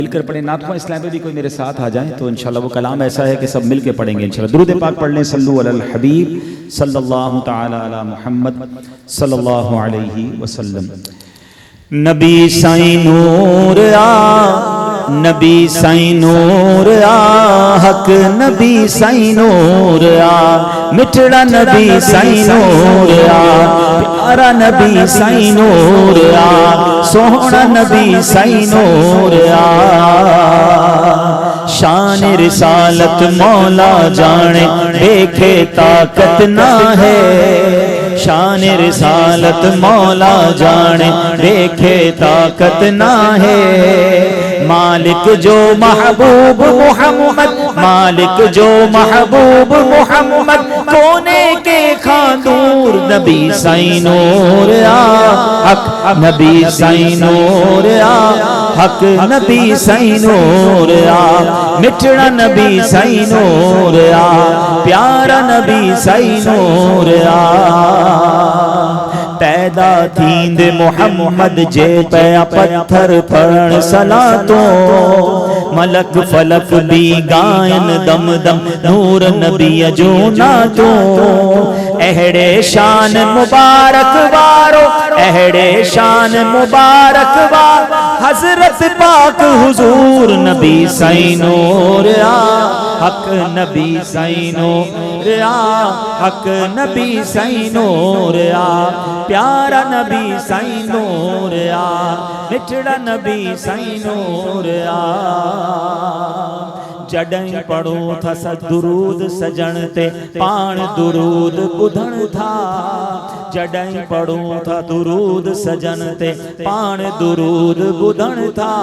मिलकर पढ़ें। नातवा इस्लाम पे भी कोई मेरे साथ आ जाए तो इंशाल्लाह वो कलाम ऐसा है कि सब मिलकर पढ़ेंगे इंशाल्लाह। दुरूद पाक पढ़ लें, सल्लु अलल हबीब सल्लल्लाहु तआला अला मुहम्मद सल्लल्लाहु अलैहि वसल्लम। नबी साईं नूर आ, नबी साईं नूर आ, हक नबी साईं नूर आ, मिठड़ा नबी साईं नूर आ, प्यारा नबी साईं नूर आ, सोहना नबी साईं नूर आ। शान रिसालत मौला जाने, देखे ताकत ना है, शान रिसालत मौला जाने, देखे ताकत ना है। मालिक जो महबूब मोहम्मद, मालिक जो महबूब मोहम्मद, कोने के खानूर नबी साईं नूर आ, हक नबी साईं नूर आ, हक नबी साईं नूर आ, मिठड़ा नबी साईं नूर आ, प्यारा नबी साईं नूर आ। पैदा थींद मोहम्मद जे पे पत्थर पढ़ सलातो, मलक फलक भी गायन दम दम नूर नबी जो ना तो। अहड़े शान मुबारक वारो, अहड़े शान मुबारक वार, हजरत पाक हुजूर नबी साईं नूर आ, हक नबी साईं नूर आ, हक नबी साईं नूर आ, प्यारा नबी साईं नूर आ, मिठड़ा नबी साईं नूर आ। जॾहिं पढ़ो था दुरूद सजण ते, पाण दुरूद ॿुधण था, जॾहिं पढ़ो था दुरूद सजन ते, पाण दुरूद ॿुधण था।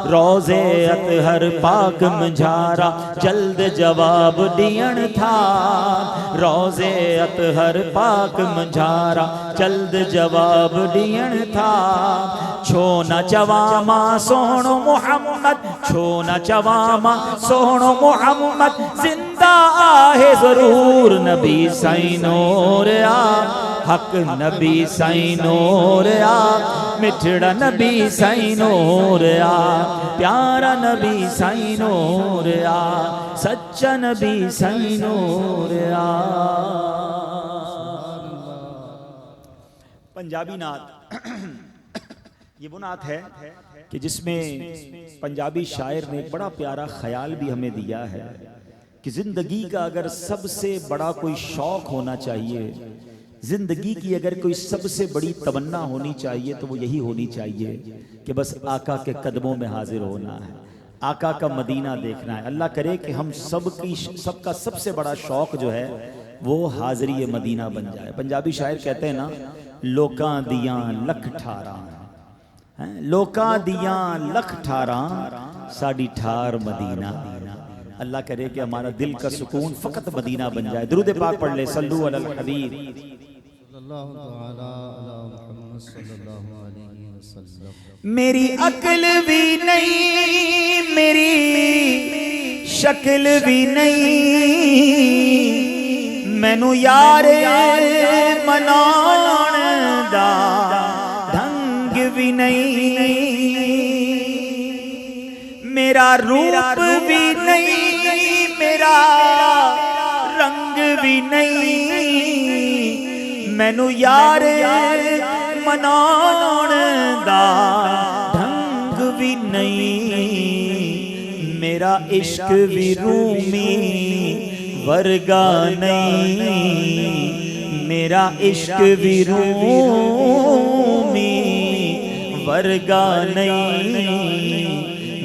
रोज़े अतहर पाक मुंझारा, जल्द जवाब ॾियण था, रोज़े अतहर पाक मुंझारा, जल्द जवाब ॾियण था। छो न चवां मां सोहणो मोहम्मद, छो न चवां मां सोहणो मोहम्मद, जिंदा आहे ज़रूर नबी साईं नूर आ, हक नबी साईं नूर आ, मिठड़ा नबी साईं नूर आ, प्यारा नबी साईं नूर आ, सच्चा नबी साईं नूर आ। पंजाबी नात ये वो नात है कि जिसमें पंजाबी शायर ने बड़ा प्यारा ख्याल भी हमें दिया है कि जिंदगी का अगर सबसे बड़ा कोई शौक होना चाहिए, जिंदगी की अगर कोई सबसे बड़ी तमन्ना होनी चाहिए तो वो यही होनी चाहिए कि बस आका के कदमों में हाजिर होना है, आका का मदीना देखना है। अल्लाह करे कि हम सबका सबसे बड़ा शौक जो है वो हाजिरी मदीना बन जाए। पंजाबी शायर कहते हैं ना, लोकां दियां लख ठारां, लोकां दियां लख ठारां, साडी ठार मदीना। अल्लाह करे कि हमारा दिल का सुकून फकत मदीना बन जाए। दुरूद पाक पढ़ ले, सल्लु अलल हबीब सल्लल्लाहु तआला अला मुहम्मद सल्लल्लाहु अलैहि वसल्लम। मेरी अक्ल भी नहीं, मेरी शक्ल भी नहीं, मैनू यार मनाउण दा ढंग भी नहीं, मेरा रूप भी नहीं, मेरा रंग भी नहीं, मैनू यार मनाउण दा ढंग भी नहीं, मेरा इश्क भी रूमी वर्गा नहीं, मेरा इश्क भी रूमी वर्गा नहीं,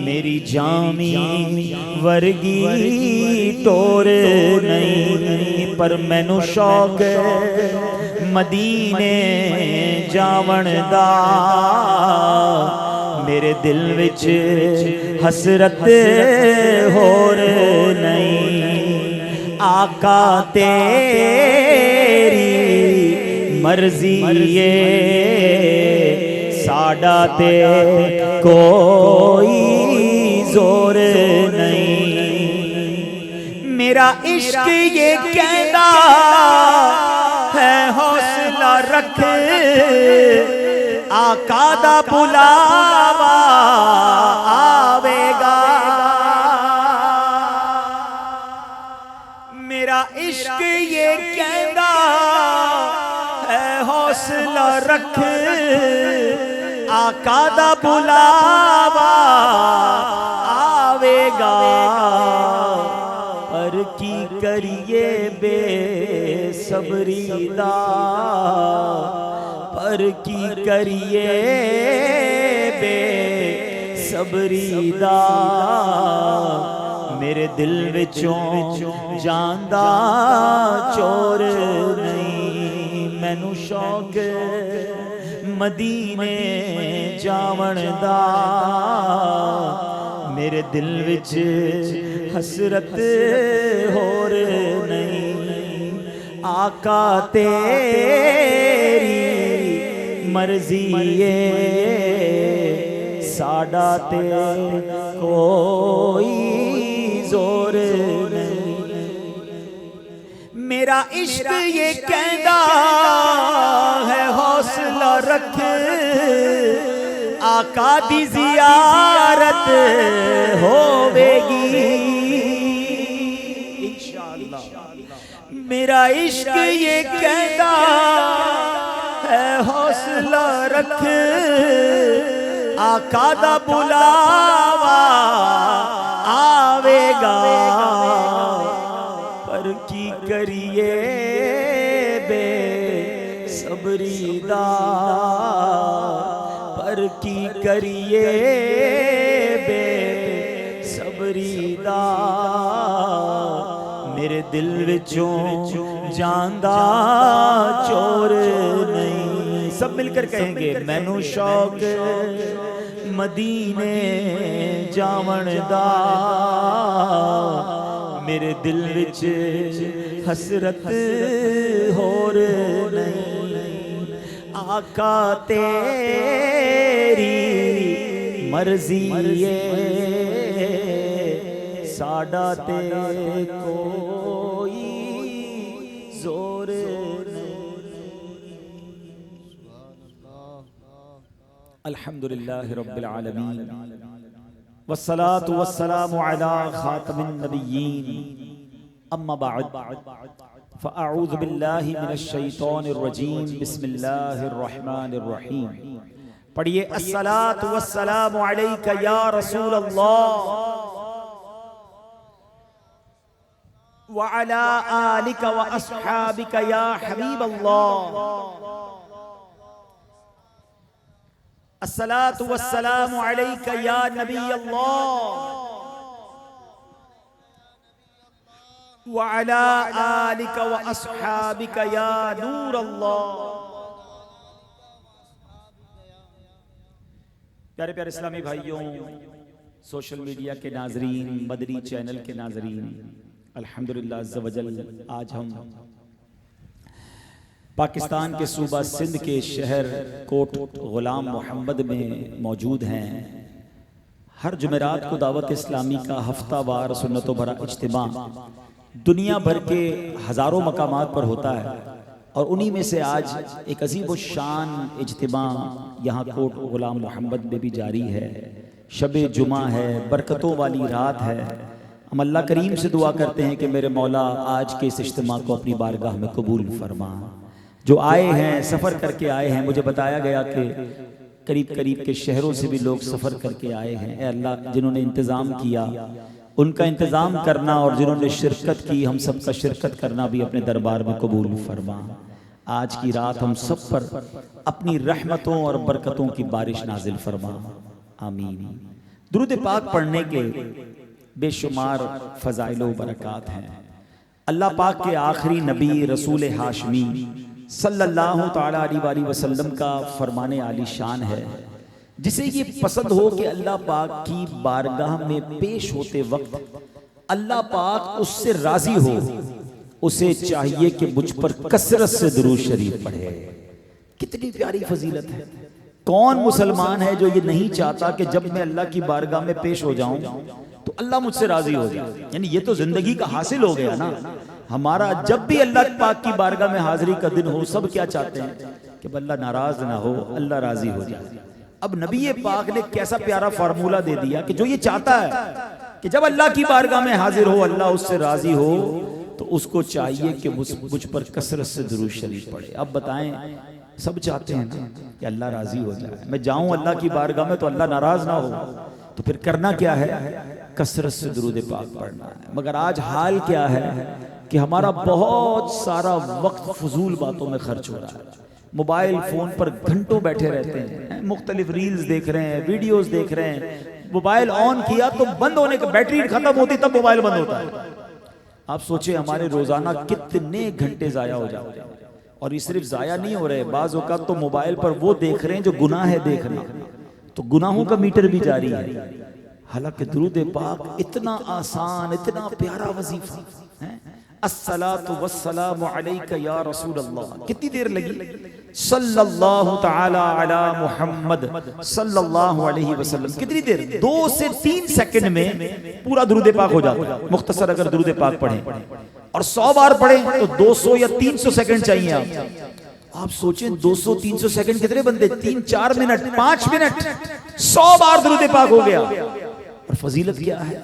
मेरी जामी वर्गी टोर नहीं। पर मैनू शौक मदीने जावण दा, मेरे दिल विच हसरत होर नहीं। आका तेरी मर्जी ये, साडा ते कोई जोर नहीं। मेरा इश्क ये कहता है हौसला रख, आका दा बुलावा आवेगा। मेरा इश्क ये कहता है हौसला रख, आका दा बुलावा आवेगा। पर की करिए बेसब्री दा, पर की करिए बेसब्री दा। मेरे दिल विचों जांदा चोर नहीं, मैनू शौक मदीने जावण दा। मेरे दिल विच हसरत होर नहीं, आका तेरी मर्जी है, साडा ते कोई जोर नहीं। मेरा इश्क ये कहता है हौसला रख, आका दी जियारत होवेगी इंशाअल्लाह। मेरा इश्क ये कहता है हौसला रख, आका दा बुलावा आवेगा। पर की करिए बेसब्री दा, पर की करिए बेसब्री दा। मेरे दिल विचों जांदा चोर नहीं। सब मिलकर कहेंगे मैनू शौक मदीने जावण दा। मेरे दिल विच हसरत होर नहीं, आका तेरी मर्जी है, साडा ते कोई जोर नहीं। अल्हम्दुलिल्लाह रब्बिल आलमीन वस्सलातु वस्सलामु अला खातमिन नबिय्यीन, अम्मा बाद फ़अऊज़ु बिल्लाहि मिनश शैतानिर रजीम, बिस्मिल्लाहिर रहमानिर रहीम। पढ़िए अस्सलातु वस्सलामु अलैका या रसूल अल्लाह व अला आलिका व अस्हाबिका या हबीब अल्लाह। अस्सलातु वस्सलामु अलैका या नबी अल्लाह व अला आलिका व अस्हाबिका या नूर अल्लाह। प्यारे प्यारे इस्लामी भाइयों, सोशल मीडिया के नाजरीन, मदनी चैनल के नाजरीन, अल्हम्दुलिल्लाह अज़्ज़ा वजल आज हम पाकिस्तान के सूबा सिंध के शहर कोट गुलाम मोहम्मद में मौजूद हैं। हर जुमेरात को दावत इस्लामी का हफ्तावार सुन्नतों भरा इज्तिमा दुनिया भर के हज़ारों मकामात पर होता है, और उन्हीं में से आज एक अजीब शान इज्तिमा यहाँ कोट गुलाम मोहम्मद में भी जारी है। शबे जुमा है, बरकतों वाली रात है। हम अल्लाह करीम से दुआ करते हैं कि मेरे मौला आज के इस इज्तिमा को अपनी बारगाह में कबूल फरमा। जो आए हैं, सफ़र करके आए हैं, मुझे बताया गया कि करीब करीब के शहरों से भी लोग सफ़र करके आए हैं। ए अल्लाह, जिन्होंने इंतज़ाम किया उनका इंतज़ाम करना, और जिन्होंने शिरकत की हम सब का शिरकत करना भी अपने दरबार में कबूल फरमा। आज की रात हम सब पर अपनी रहमतों और बरकतों की बारिश नाजिल फरमा, आमीन। दुरूद पाक पढ़ने के बेशुमार फ़ज़ाइल व बरक़ात हैं। अल्लाह पाक के आखिरी नबी रसूल हाशमी सल्लल्लाहु ताला अलैहि वसल्लम का फरमाने आली शान है, जिसे ये पसंद हो कि अल्लाह पाक की बारगाह में पेश होते वक्त अल्लाह पाक उससे राजी हो। उसे चाहिए कि मुझ पर कसरत से दुरूद शरीफ पढ़े। कितनी प्यारी फजीलत है। कौन मुसलमान है जो ये नहीं चाहता कि जब मैं अल्लाह की बारगाह में पेश हो जाऊं तो अल्लाह मुझसे राजी हो जाए। यानी ये तो जिंदगी का हासिल हो गया ना हमारा। जब भी अल्लाह पाक की बारगाह में हाजिरी का दिन हो, सब क्या चाहते हैं कि अल्लाह नाराज ना हो, अल्लाह राजी हो जाए। अब नबी पाक ने कैसा प्यारा फार्मूला दे दिया कि जो ये चाहता है कि जब अल्लाह की बारगाह में हाजिर हो, अल्लाह उससे राजी हो, तो उसको चाहिए कि मुझ पर कसरत से दुरूद शरीफ पढ़े। अब बताएं, सब चाहते हैं ना कि अल्लाह राजी हो जाए, मैं जाऊं अल्लाह की बारगाह में तो अल्लाह नाराज ना हो, तो फिर करना क्या है? कसरत से दुरूद पाक पढ़ना है। मगर आज हाल क्या है कि हमारा बहुत सारा वक्त फजूल बातों में खर्च हो रहा है। मोबाइल फोन पर घंटों बैठे रहते हैं, मुख्तलिफ रील्स देख रहे हैं, वीडियोस देख रहे हैं। मोबाइल ऑन किया तो बंद होने का, बैटरी खत्म होती तब मोबाइल बंद होता है। आप सोचे हमारे रोजाना कितने घंटे जाया हो जाते हैं। और ये सिर्फ जाया नहीं हो रहे, बाज औकात तो मोबाइल पर वो देख रहे हैं जो गुनाह है देखना, तो गुनाहों का मीटर भी जारी है। हालांकि दुरूद पाक इतना आसान, इतना प्यारा वजीफा है। अस्सलातु वस्सलामु अलैका या रसूल अल्लाह, कितनी देर लगी? सल्लल्लाहु तआला अला मुहम्मद सल्लल्लाहु अलैहि वसल्लम, कितनी देर? 2 से 3 सेकंड में पूरा दुरूद पाक हो जाता है। मुख्तसर अगर दुरूद पाक पढ़ें और 100 बार पढ़ें तो 200 या 300 सेकंड चाहिए। आप सोचें 200-300 सेकंड कितने बनते? 3-4 मिनट, 5 मिनट, 100 बार दुरूद पाक हो गया। और फजीलत क्या है?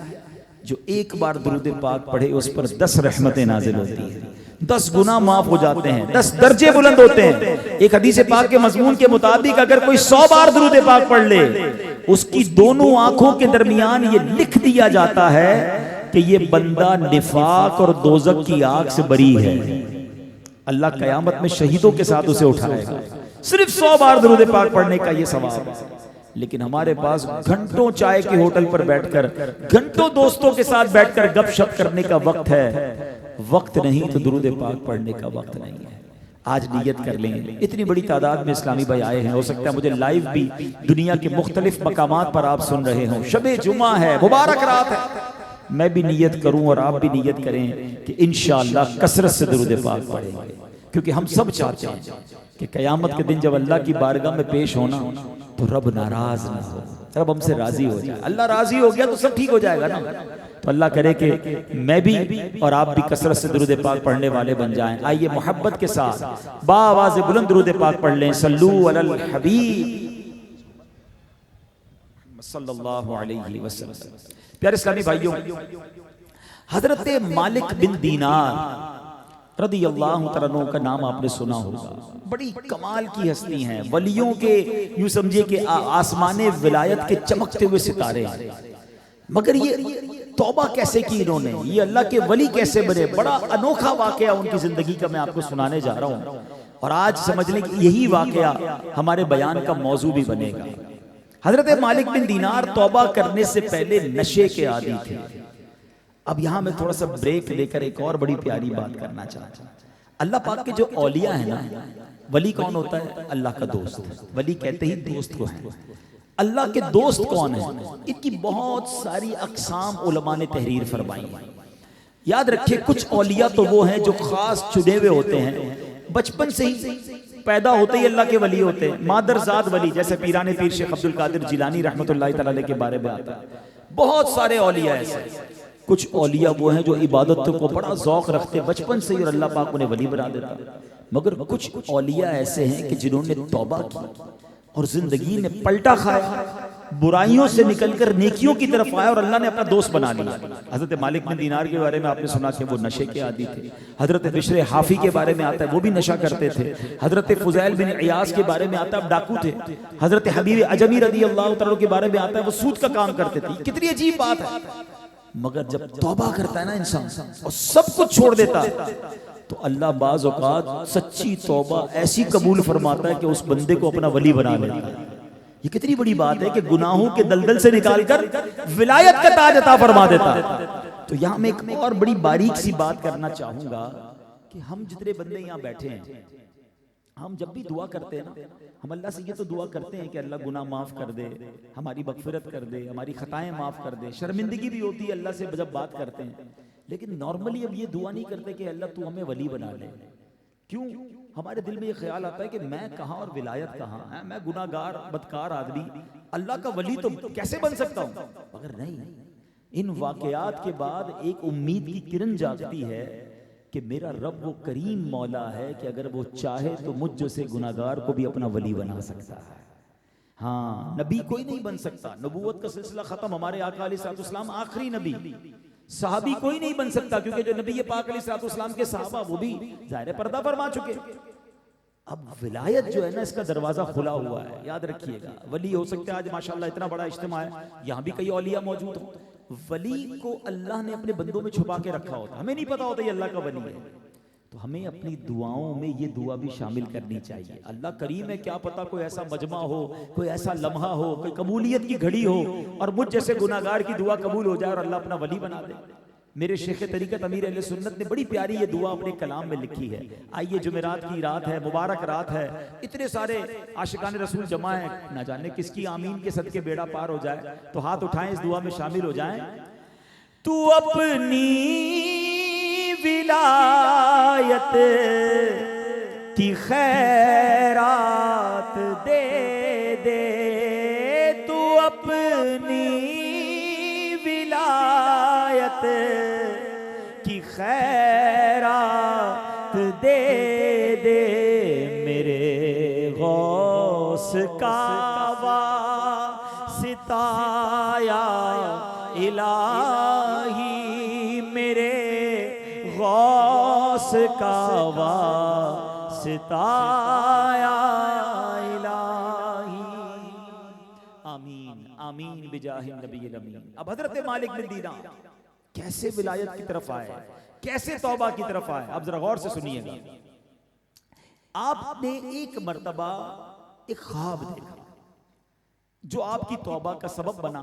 जो एक बार दुरूद पाक पढ़े उस पर 10 रहमतें नाजिल होती हैं, 10 गुनाह माफ हो जाते हैं, 10 दर्जे बुलंद होते हैं। एक हदीस पाक के मजमून के मुताबिक अगर कोई 100 बार दुरूद पाक पढ़ ले, उसकी दोनों आंखों के दरमियान ये लिख दिया जाता है कि ये बंदा निफाक और दोजक की आग से बरी है। अल्लाह कयामत में शहीदों के साथ उसे उठाएगा, सिर्फ 100 बार दुरूद पाक पढ़ने का ये सवाब। लेकिन हमारे पास घंटों चाय के होटल पर बैठकर, घंटों दोस्तों के साथ बैठकर गपशप करने का वक्त है। वक्त नहीं तो दुरूद पाक पढ़ने का वक्त नहीं है। आज नियत कर लें, इतनी बड़ी तादाद में इस्लामी भाई आए हैं, हो सकता है मुझे लाइव भी दुनिया के मुख्तलिफ मकामात पर आप सुन रहे हों। शबे जुमा है, मुबारक रात है। मैं भी नियत करूं और आप भी नियत करें कि इंशाअल्लाह कसरत से दुरूद पाक पढ़ेंगे, क्योंकि हम सब चाहते हैं कि कयामत के दिन जब अल्लाह की बारगाह में पेश होना तो रब नाराज ना हो, रब हमसे राजी हो जाए। अल्लाह राजी हो गया तो सब ठीक हो जाएगा ना। तो अल्लाह करे कि मैं भी और आप भी कसरत से दुरूद पाक पढ़ने वाले बन जाएं। आइए मोहब्बत के साथ बाआवाज़ बुलंद दुरूद पाक पढ़ लें। सल्लू अलल हबीब सल्लल्लाहु अलैहि वसल्लम। प्यारे इस्लामी भाइयों, हजरत मालिक बिन दीनार रदी अल्लाह तआला का नाम आपने सुना होगा। बड़ी कमाल की हस्ती हैं, वलियों के यूं समझिए कि आसमाने विलायत के चमकते हुए सितारे हैं। मगर ये तौबा कैसे की इन्होंने, ये अल्लाह के वली कैसे बने, बड़ा अनोखा वाकया उनकी जिंदगी का मैं आपको सुनाने जा रहा हूँ। और आज समझ लें कि यही वाकया हमारे बयान का मौजू भी बनेगा। हजरत मालिक बिन दीनार तौबा करने से पहले नशे के आदी थे। अब यहां मैं थोड़ा सा ब्रेक लेकर एक और बड़ी प्यारी बात करना चाहता हूं। अल्लाह पाक के जो औलिया है ना, वली कौन होता है? अल्लाह का दोस्त। वली कहते ही दोस्त को है। अल्लाह के दोस्त कौन है? इनकी बहुत सारी अकसाम उलमा ने तहरीर फरमाई है। याद रखिए, कुछ औलिया तो वो हैं जो खास चुने हुए होते हैं, बचपन से ही पैदा होते ही अल्लाह के वली होते हैं, मादरजाद वली, जैसे पीराने पीर शेख अब्दुल कादिर जिलानी रहमतुल्लाह तआला अलैह के बारे में आता है। बहुत सारे औलिया ऐसे। कुछ औलिया वो हैं जो इबादत को बड़ा ज़ौक़ रखते बचपन से ही और अल्लाह पाक उन्हें वली बना देता। मगर कुछ औलिया ऐसे हैं कि जिन्होंने तौबा की और जिंदगी ने पलटा खाया, बुराइयों से निकलकर नेकियों की तरफ आया और अल्लाह ने अपना दोस्त बना लिया। हजरत मालिक बिन दीनार के बारे में आपने सुना कि वो नशे के आदी थे। हजरत बिश्र हाफी के बारे में आता है, वो भी नशा करते थे। हजरत फुज़ैल बिन इयास के बारे में आता है, डाकू थे। हजरत हबीब अजमी रदी अल्लाह तआला के बारे में आता है, वो सूद का काम करते थे। कितनी अजीब बात है। मगर जब तौबा करता है ना इंसान और सब कुछ छोड़ देता है, तो अल्लाह बाज़ औक़ात सच्ची तौबा ऐसी कबूल फरमाता है कि उस बंदे को अपना वली बना लेता है। ये कितनी बड़ी बात है कि गुनाहों के दलदल से निकालकर विलायत का ताज अता फरमा देता है। तो यहां मैं एक और बड़ी बारीक सी बात करना चाहूंगा कि हम जितने बंदे यहां बैठे हैं, हम जब भी दुआ करते हैं ना, हम अल्लाह से ये तो दुआ करते हैं कि अल्लाह गुनाह माफ कर दे, हमारी मगफिरत कर दे, हमारी खताएं माफ कर दे। शर्मिंदगी भी होती है अल्लाह से जब बात करते हैं, लेकिन नॉर्मली अब ये दुआ नहीं करते कि अल्लाह तू हमें वली बना ले। क्यों? हमारे दिल में ये ख्याल आता है कि मैं कहाँ और विलायत कहाँ है, मैं गुनाहगार बदकार आदमी, अल्लाह का वली तो कैसे बन सकता हूँ? मगर नहीं, इन वाकयात के बाद एक उम्मीद की किरण जागती है कि मेरा रब वो करीम मौला है कि अगर वो चाहे तो मुझ जैसे गुनाहगार को भी अपना वली बना सकता है। हाँ, नबी कोई नहीं बन सकता, नबूवत का सिलसिला खत्म, हमारे आका अलैहिस्सलाम आखिरी नबी। सहाबी कोई नहीं बन सकता क्योंकि जो नबी पाक अलैहिस्सलाम के सहाबा वो भी ज़ाहिर पर्दा फरमा चुके। अब विलायत जो है ना, इसका दरवाजा खुला हुआ है, याद रखिएगा। वली हो सकता है, आज माशाल्लाह इतना बड़ा इज्तिमा है, यहाँ भी कई औलिया मौजूद हो। वली को अल्लाह ने अपने बंदों में छुपा के रखा होता, हमें नहीं पता होता ये अल्लाह का वली है। तो हमें अपनी दुआओं में ये दुआ भी शामिल करनी चाहिए। अल्लाह करीम है, क्या पता कोई ऐसा मजमा हो, कोई ऐसा लम्हा हो, कोई कबूलियत की घड़ी हो और मुझ जैसे गुनाहगार की दुआ कबूल हो जाए और अल्लाह अपना वली बना दे। मेरे शेख तरीक़त अमीर अहले सुन्नत ने बड़ी प्यारी ये दुआ अपने कलाम में लिखी है। आइए, जुमेरात की रात है, मुबारक रात है, इतने सारे आशिकान रसूल जमा है, ना जाने किसकी आमीन के सदके बेड़ा पार हो जाए, तो हाथ उठाएं, इस दुआ में शामिल हो जाएं। तू अपनी विलायत की खैरात दे दे, तू अपनी विलायत की खैरात दे दे, मेरे गौस का वास्ताया इलाही, मेरे गौस का वास्ताया इलाही। आमीन आमीन बिजाहि नबी अमीन। अब हजरत मालिक बिन दीनार कैसे विलायत की तरफ आए, कैसे तौबा की तरफ आए, अब जरा गौर से सुनिएगा। आपने एक मर्तबा एक ख्वाब देखा जो आपकी तौबा का सबब बना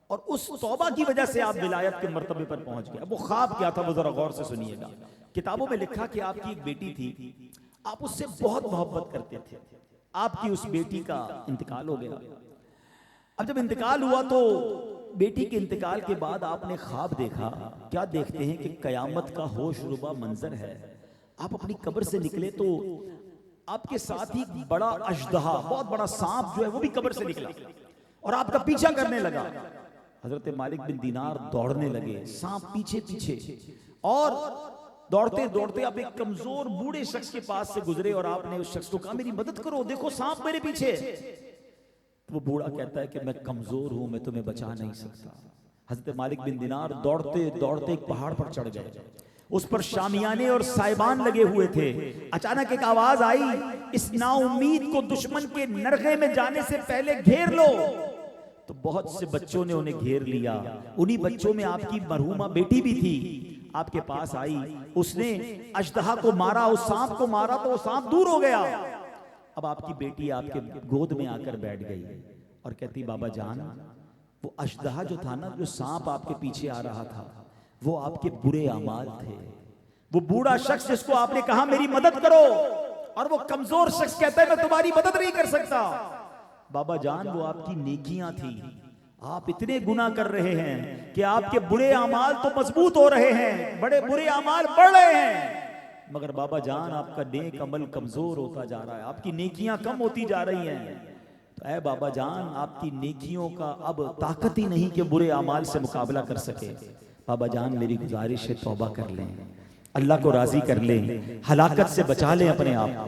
और उस तौबा की वजह से आप विलायत के मर्तबे पर पहुंच गए। अब वो ख्वाब क्या था, वो जरा गौर से सुनिएगा। किताबों में लिखा कि आपकी एक बेटी थी, आप उससे बहुत मोहब्बत करते थे, आपकी उस बेटी का इंतकाल हो गया। अब जब इंतकाल हुआ तो बेटी के इंतकाल के बाद आपने ख्वाब देखा, क्या देखते हैं कि कयामत का होश रुबा मंजर है। आप अपनी कब्र से निकले तो आपके साथ ही बड़ा अजदहा, बहुत बड़ा सांप जो है वो भी कब्र से निकला और आपका पीछा करने लगा। हजरत मालिक बिन दीनार दौड़ने लगे, सांप पीछे पीछे, और दौड़ते दौड़ते आप एक कमजोर बूढ़े शख्स के पास से गुजरे और आपने उस शख्स को कहा मेरी मदद करो, देखो सांप मेरे पीछे। वो बूढ़ा कहता है कि मैं कमजोर हूं, मैं तुम्हें बचा नहीं सकता। हजरत मालिक बिन दीनार दौड़ते दौड़ते एक पहाड़ पर चढ़ गए, उस पर शामियाने और साइबान लगे हुए थे। अचानक एक आवाज आई, इस नाउम्मीद को दुश्मन के नरगे में जाने से पहले घेर लो। तो बहुत से बच्चों ने उन्हें घेर लिया, उन्हीं बच्चों में आपकी मरहूमा बेटी भी थी। आपके पास आई, उसने अजदहा को मारा, उस सांप को मारा तो वो सांप दूर हो गया। अब आपकी बेटी आपके गोद में आकर बैठ गई और कहती बाबा जान, वो अजदहा जो था ना, जो सांप आपके पीछे आ रहा था, वो आपके बुरे अमाल थे। वो बूढ़ा शख्स जिसको आपने कहा मेरी मदद करो और वो कमजोर शख्स कहता है मैं तुम्हारी मदद नहीं कर सकता। बाबा जान, वो आपकी नेकियां थी। आप इतने गुनाह कर रहे हैं कि आपके बुरे अमाल तो मजबूत हो रहे हैं, बड़े बुरे अमाल बढ़ रहे हैं, मगर बाबा जान आपका नेक अमल कमजोर होता जा रहा है, आपकी नेकियां कम होती जा रही हैं। तो ऐ बाबा जान, आपकी नेकियों का अब ताकत ही नहीं कि बुरे अमाल से मुकाबला कर सके। बाबा जान मेरी गुजारिश है तौबा कर लें, अल्लाह को राजी कर लें, हलाकत से बचा लें अपने आप को।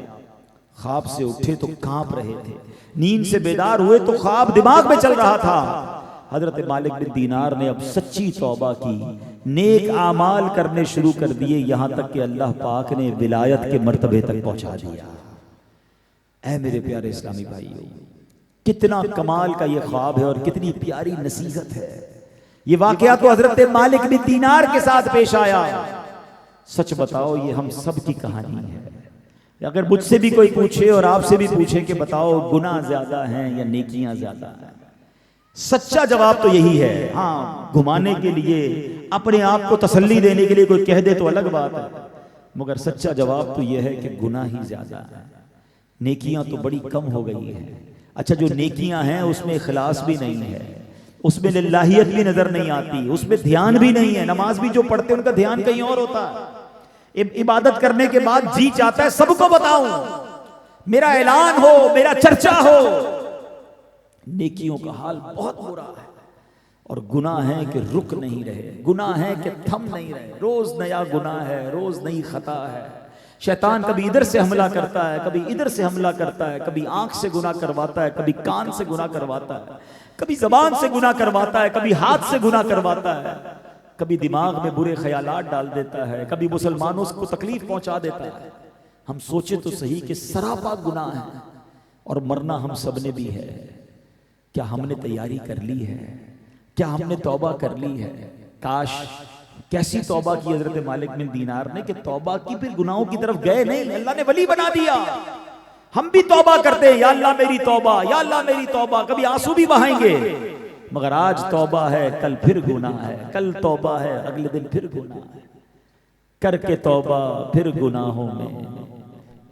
ख्वाब से उठे तो कांप रहे थे, नींद से बेदार हुए तो ख्वाब दिमाग में चल रहा था। हजरत मालिक बिन दीनार ने अब सच्ची तौबा की, नेक आमाल करने शुरू कर दिए, यहां तक कि अल्लाह पाक ने विलायत के मर्तबे तक पहुंचा दिया। ऐ मेरे प्यारे इस्लामी भाइयों, कितना कमाल का ये ख्वाब है और कितनी प्यारी नसीहत है। ये वाकया तो हजरत मालिक बिन दीनार के साथ पेश आया। सच बताओ, ये हम सब की कहानी है। अगर मुझसे भी कोई पूछे और आपसे भी पूछे कि बताओ गुनाह ज्यादा हैं या नेकियां ज्यादा हैं, सच्चा जवाब तो यही है। हाँ, घुमाने के लिए, अपने आप को तसल्ली देने के लिए कोई कह दे तो अलग बात है, मगर सच्चा जवाब तो यह है कि गुनाह ही ज्यादा है, नेकियां तो बड़ी कम हो गई है। अच्छा, जो नेकियां हैं उसमें इखलास भी नहीं है, उसमें लिल्लाहियत भी नजर नहीं आती, उसमें ध्यान भी नहीं है। नमाज भी जो पढ़ते हैं उनका ध्यान कहीं और होता है। इबादत करने के बाद जी चाहता है सबको बताऊं, मेरा ऐलान हो, मेरा चर्चा हो। नेकियों का हाल बहुत बुरा है और गुनाह है कि रुक नहीं रहे, गुनाह है कि थम नहीं रहे, रोज नया गुनाह है, रोज नई खता है। शैतान कभी इधर से हमला करता है, कभी इधर से हमला करता है, कभी आंख से गुनाह करवाता है, कभी कान से गुनाह करवाता है, कभी जबान से गुनाह करवाता है, कभी हाथ से गुनाह करवाता है, कभी दिमाग में बुरे ख्यालात डाल देता है, कभी मुसलमानों को तकलीफ पहुंचा देता है। हम सोचे तो सही कि सरापा गुनाह है और मरना हम सब ने भी है। क्या हमने तैयारी कर ली है? क्या हमने तौबा कर ली है? काश, कैसी तौबा की हजरत मालिक बिन दीनार ने कि तौबा की, फिर गुनाहों की तरफ गए नहीं, अल्लाह ने वली बना दिया। हम भी तौबा करते हैं, या अल्लाह मेरी तौबा, या अल्लाह मेरी तौबा, कभी आंसू भी बहाएंगे, मगर आज तौबा है, कल फिर गुनाह है, कल तौबा है, अगले दिन फिर गुनाह है। करके तौबा फिर गुनाहों में,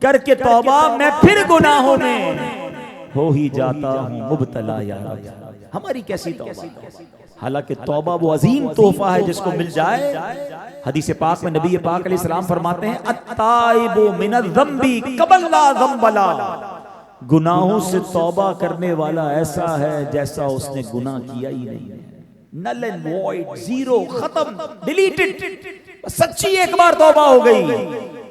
करके तौबा मैं फिर गुनाहों में हो ही जाता हूं मुब्तला या रब। हमारी कैसी तौबा? हालांकि तौबा वो अजीम तोहफा है जिसको मिल जाए। हदीस पाक में नबी पाक अलैहिस्सलाम फरमाते हैं, अत्ताइबु मिनज़्ज़म्बि कबल्ला ज़म्बला, गुनाहों से तौबा करने वाला ऐसा है जैसा उसने गुनाह किया ही नहीं है। नल एंड वॉइड, जीरो, खत्म, डिलीटेड। सच्ची एक बार तौबा हो गई,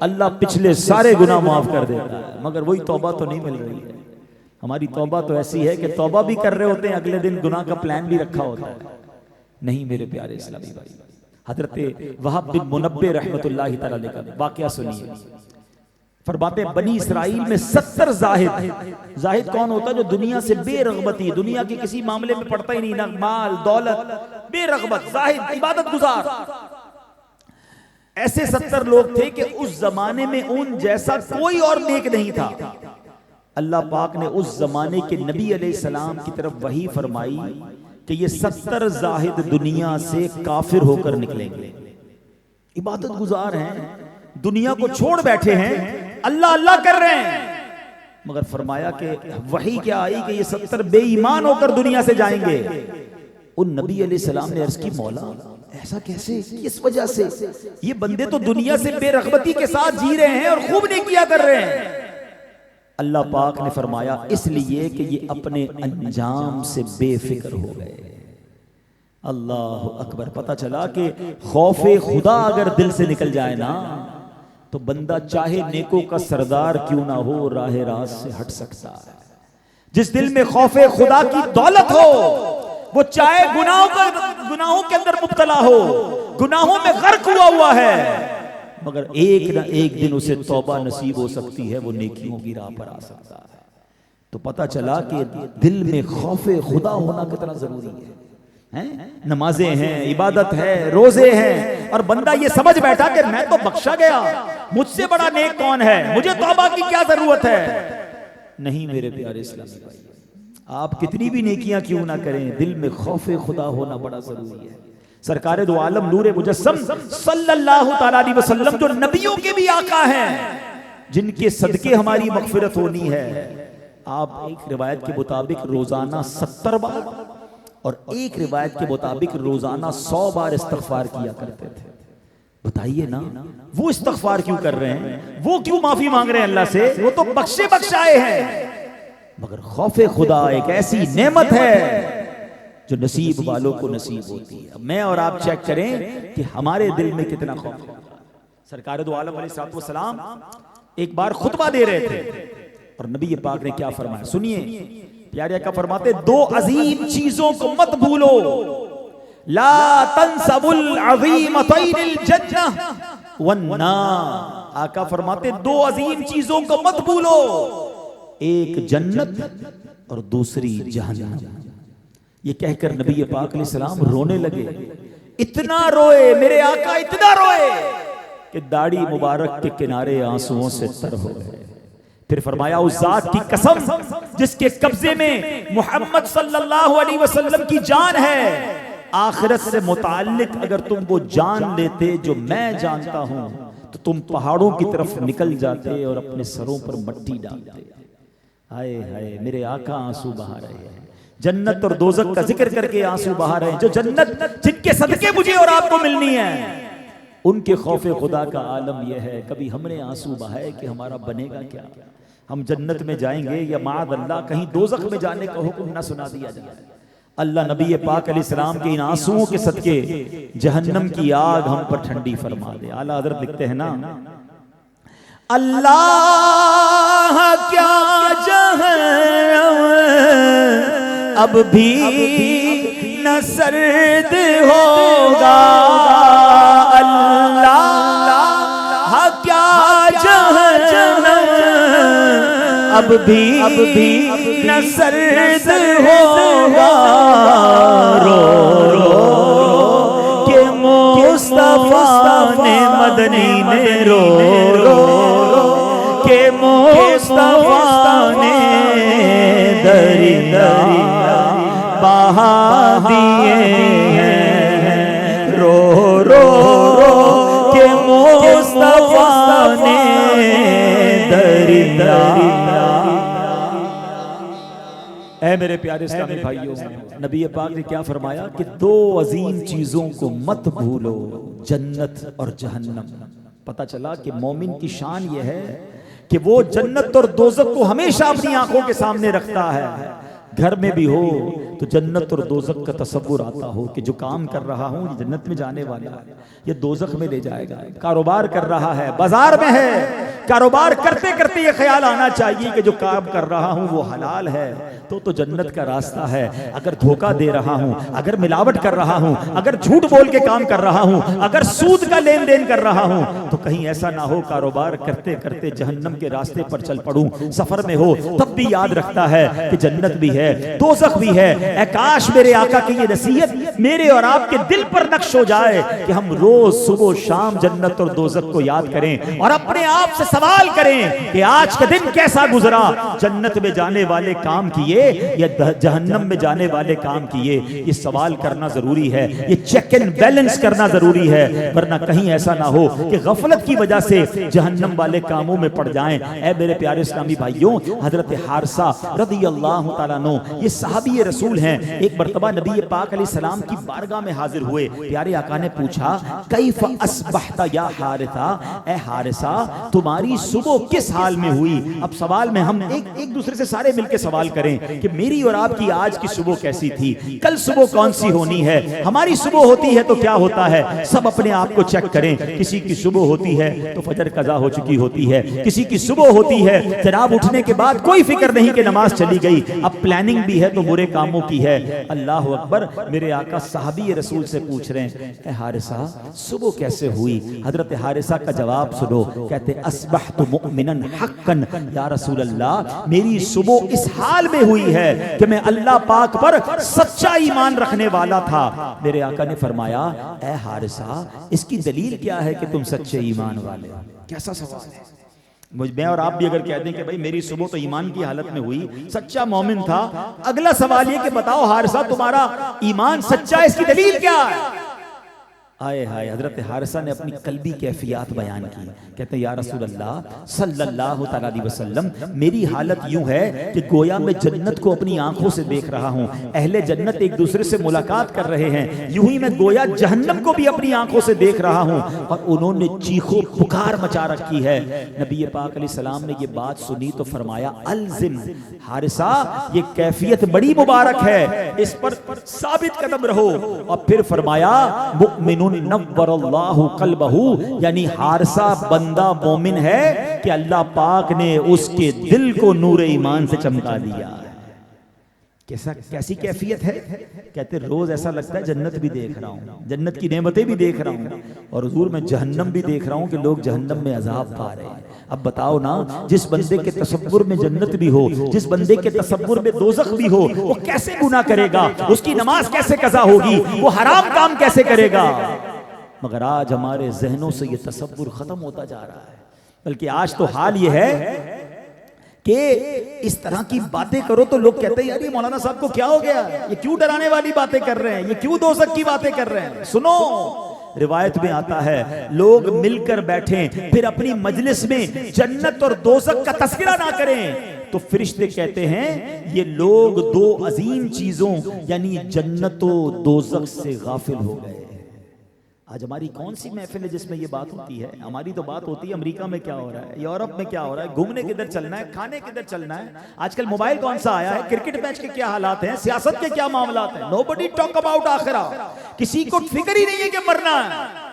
अल्लाह पिछले सारे गुनाह माफ कर देता है। मगर वही तौबा तो नहीं मिल रही है। हमारी तौबा तो ऐसी है कि तौबा भी कर रहे होते हैं, अगले दिन गुनाह का प्लान भी रखा होता है। नहीं मेरे प्यारे इस्लामी भाई, हजरत वहाब बिन मुनब्बे रहमतुल्लाहि तआला का वाकया सुनिए। फरमाते बनी इसराइल में 70 जाहिद, जाहिद कौन होता है? जो दुनिया से बेरगबती, दुनिया के किसी मामले में पड़ता ही नहीं, ना माल दौलत, बेरगबत, जाहिद, इबादत गुजार। ऐसे 70 लोग थे कि उस जमाने में उन जैसा कोई और नेक नहीं था। अल्लाह पाक ने उस जमाने के नबी अलैहिस्सलाम की तरफ वही फरमाई कि ये 70 जाहिद दुनिया से काफिर होकर निकलेंगे। इबादत गुजार हैं, दुनिया को छोड़ बैठे हैं, अल्लाह अल्लाह कर रहे हैं, मगर फरमाया कि वही क्या आई कि ये 70 बेईमान होकर दुनिया से जाएंगे। उन नबी अलैहिस्सलाम ने अर्ज की, मौला ऐसा कैसे, किस वजह से? ये बंदे तो दुनिया से बेरगबती के साथ जी रहे हैं और खूब नेकियां कर रहे हैं। अल्लाह पाक ने फरमाया, इसलिए कि ये अपने अंजाम से बेफिक्र हो गए। अल्लाह अकबर। पता चला कि खौफे खुदा अगर दिल से निकल जाए ना, तो बंदा चाहे नेकों का सरदार क्यों ना हो, राह रास्त से हट सकता है। जिस दिल में खौफे खुदा की दौलत हो, वो चाहे गुनाहों के अंदर मुब्तला हो, गुनाहों में गर्क हुआ है, मगर एक ना एक दिन उसे तौबा नसीब हो सकती है, वो नेकियों की राह पर आ सकता है। तो पता चला कि दिल में खौफे खुदा होना कितना जरूरी है। नमाजें हैं, इबादत है, रोजे हैं, और बंदा ये समझ बैठा कि मैं तो बख्शा गया, मुझसे बड़ा नेक कौन है, मुझे तौबा की क्या जरूरत है। नहीं मेरे प्यारे इस्लामी भाई, आप कितनी भी नेकियां क्यों ना करें, दिल में खौफे खुदा होना बड़ा जरूरी है। सरकारे दो आलम नूरे मुजस्सम सल्लल्लाहु ताला अलैहि वसल्लम, जो नबियों के भी आका हैं, जिनके सदके हमारी मगफिरत होनी है, आप एक रिवायत के मुताबिक रोजाना 70 बार और एक रिवायत के मुताबिक रोजाना 100 बार इस्तगफार किया करते थे। बताइए ना, वो इस्तगफार क्यों कर रहे हैं, वो क्यों माफी मांग रहे हैं अल्लाह से? वो तो बख्शे बख्शाए हैं। मगर खौफे खुदा एक ऐसी नेमत है जो नसीब वालों को नसीब होती है। मैं और आप चेक करें कि हमारे दिल में कितना खौफ है। सरकार दो आलम अलैहिस्सलातु वस्सलाम एक बार खुतबा दे रहे थे और नबी पाक ने क्या फरमाया, सुनिए। प्यारे आका फरमाते, दो अजीम चीजों को मत भूलो, ला तंसबुल अज़ीमतैनिल जन्नह वन्नार। आका फरमाते, दो अजीम चीजों को मत भूलो, एक जन्नत और दूसरी जहन्नम। ये कहकर नबी पाक अलैहिस्सलाम रोने लगे। इतना रोए मेरे आका, इतना रोए कि दाढ़ी मुबारक के किनारे आंसुओं से तर हो गए। फिर फरमाया, उस जात की कसम जिसके कब्जे में मोहम्मद सल्लल्लाहु अलैहि वसल्लम की जान है, आखिरत से मुताल्लिक अगर तुम वो जान लेते जो मैं जानता हूं, तो तुम पहाड़ों की तरफ निकल जाते और अपने सरों पर मट्टी डालते। हाय हाय, मेरे आका आंसू बहा रहे हैं, जन्नत और दोजख का जिक्र करके आंसू बहा रहे हैं। जो जन्नत जिनके सदके मुझे और आपको मिलनी है, उनके खौफे खुदा का आलम यह है। कभी हमने आंसू बहाए कि हमारा बनेगा क्या, हम जन्नत में जाएंगे या माद अल्लाह कहीं दोजख में जाने का हुक्म ना सुना दिया जाए। अल्लाह नबी पाक अलैहिस्सलाम के इन आंसुओं के सदके जहन्नम की आग हम पर ठंडी फरमा दे। आला हज़रत लिखते हैं ना, अल्लाह क्या जहन्नम अब भी न सर्द होगा, अल्लाह क्या जहन्नम अब भी न सर्द होगा, रो रो के मुस्तफा ने मदनी ने रो रो के मुस्तफा ने दरिया बहा दिए हैं, रो रो के मुस्तफा ने दरिया। ऐ मेरे प्यारे इस्लामी भाइयों, नबी पाक ने क्या फरमाया कि दो अजीम चीजों को मत भूलो, जन्नत और जहन्नम। पता चला कि मोमिन की शान यह है कि वो जन्नत और दोज़ख को हमेशा अपनी आंखों के सामने रखता है। घर में भी हो तो जन्नत और दोज़ख का तसव्वुर आता हो कि जो काम कर रहा हूं ये जन्नत में जाने वाला है, ये दोज़ख में ले जाएगा। कारोबार कर रहा है, बाजार में है, कारोबार करते करते ये ख्याल आना चाहिए कि जो काम कर रहा हूं वो हलाल है तो जन्नत का रास्ता है। अगर धोखा दे रहा हूं, अगर मिलावट कर रहा हूं, अगर झूठ बोल के काम कर रहा हूं, अगर सूद का लेन देन कर रहा हूं, तो कहीं ऐसा ना हो कारोबार करते करते जहन्नम के रास्ते पर चल पड़ूं। सफर में हो तब भी याद रखता है कि जन्नत भी है, दोज़ख भी है। ऐ काश मेरे आका की ये नसीहत मेरे और आपके दिल पर नक्श हो जाए कि हम रोज सुबह शाम जन्नत और दोज़ख को याद करें और अपने आप से सवाल करें कि आज का दिन कैसा गुजरा, जन्नत में जाने वाले काम किए या जहन्नम में जाने वाले काम किए। ये सवाल करना जरूरी है, ये चेक एंड बैलेंस करना जरूरी है, वरना कहीं ऐसा ना हो कि गफलत की वजह से जहन्नम वाले कामों में पड़ जाएं। ऐ मेरे प्यारे इस्लामी भाइयों, हजरत हारिसा रज़ियल्लाहु ताला अन्हु ये सहाबी रसूल हैं। एक मर्तबा नबी पाक अलैहिस्सलाम की बारगाह में हाजिर हुए। प्यारे आका ने पूछा, कैफ अस्बहता या हारिसा, ए हारिसा तुम्हारी सुबह किस हाल में हुई। अब सवाल में हम एक दूसरे से सारे मिलकर सवाल करें कि मेरी और आपकी आज की सुबह कैसी थी, कल सुबह कौन सी होनी है, हमारी सुबह होती है तो क्या होता है। सब अपने आप को चेक करें। किसी की सुबह होती है तो फजर कज़ा हो चुकी होती है, किसी की सुबह होती है जनाब उठने के बाद कोई फिक्र नहीं कि नमाज चली गई, अब प्लानिंग भी है तो बुरे कामों की है। अल्लाह अकबर। मेरे आका साहबी रसूल से पूछ रहे हैं, ए हारिसा सुबह कैसे हुई। हजरत हारिसा का जवाब सुनो, कहते अस्बहतु मुमिनन हक्कन या रसूल अल्लाह, मेरी सुबह इस हाल में हुई है कि मैं अल्लाह पाक पर सच्चा ईमान रखने वाला था। मेरे आका ने फरमाया, ए हारिसा इसकी दलील क्या है कि तुम सच्चे ईमान वाले। कैसा सवाल है। मैं और आप भी अगर कहते हैं कि भाई मेरी सुबह तो ईमान की हालत में हुई, सच्चा मोमिन था, अगला सवाल ये कि बताओ हारिसा तुम्हारा ईमान सच्चा है, इसकी दलील क्या है। आए हाय, हजरत हारिसा ने अपनी कल्बी कैफियत बयान की। कहते हैं या रसूल अल्लाह सल्लल्लाहु तआला अलैहि वसल्लम, मेरी हालत यूं है कि गोया मैं जन्नत को अपनी आंखों से देख रहा हूं, अहले जन्नत एक दूसरे से मुलाकात कर रहे हैं, यूं ही मैं गोया जहन्नम को भी अपनी आंखों से देख रहा हूं और उन्होंने चीखो पुकार मचा रखी है। नबी पाक अलैहिस्सलाम ने ये बात सुनी तो फरमाया, अलजिम हारिसा, ये कैफियत बड़ी मुबारक है, इस पर साबित कदम रहो। और फिर फरमाया, मुमिनुन नव्वरल्लाहु क़ल्बहु, यानी हारिसा बंदा मोमिन है कि अल्लाह पाक ने उसके दिल को नूर ईमान से चमका दिया। कैसी कैफियत है। कहते रोज ऐसा लगता है जन्नत भी देख रहा हूं, जन्नत की नेमतें भी देख रहा हूं, और हुजूर मैं जहन्नम भी देख रहा हूं कि लोग जहन्नम में अजाब पा रहे हैं। अब बताओ ना, जिस बंदे के तसव्वुर में जन्नत भी हो, जिस बंदे के तसव्वुर में दोज़ख भी हो, वो कैसे गुनाह करेगा, उसकी नमाज कैसे कज़ा होगी, वो हराम काम कैसे करेगा। मगर आज हमारे जहनों से ये तसव्वुर खत्म होता जा रहा है। बल्कि आज तो हाल ये है कि इस तरह की बातें करो तो लोग कहते हैं यार ये मौलाना साहब को क्या हो गया, ये क्यों डराने वाली बातें कर रहे हैं, ये क्यों दोज़ख की बातें कर रहे हैं। सुनो, रिवायत में आता है लोग मिलकर बैठें फिर अपनी मजलिस में जन्नत और दोज़ख का तस्करा ना करें तो फरिश्ते कहते हैं ये लोग दो अजीम चीजों यानी जन्नत और दोज़ख से गाफिल हो गए। आज हमारी कौन सी महफिल है जिसमें ये बात होती है? हमारी तो बात होती है अमेरिका में क्या हो रहा है, यूरोप में क्या हो रहा है, घूमने किधर चलना है, खाने किधर चलना है। आजकल मोबाइल कौन सा आया है, क्रिकेट मैच के क्या हालात हैं, सियासत के क्या मामलात हैं। नोबडी टॉक अबाउट आखिरा। किसी को फिक्र ही नहीं है कि मरना है।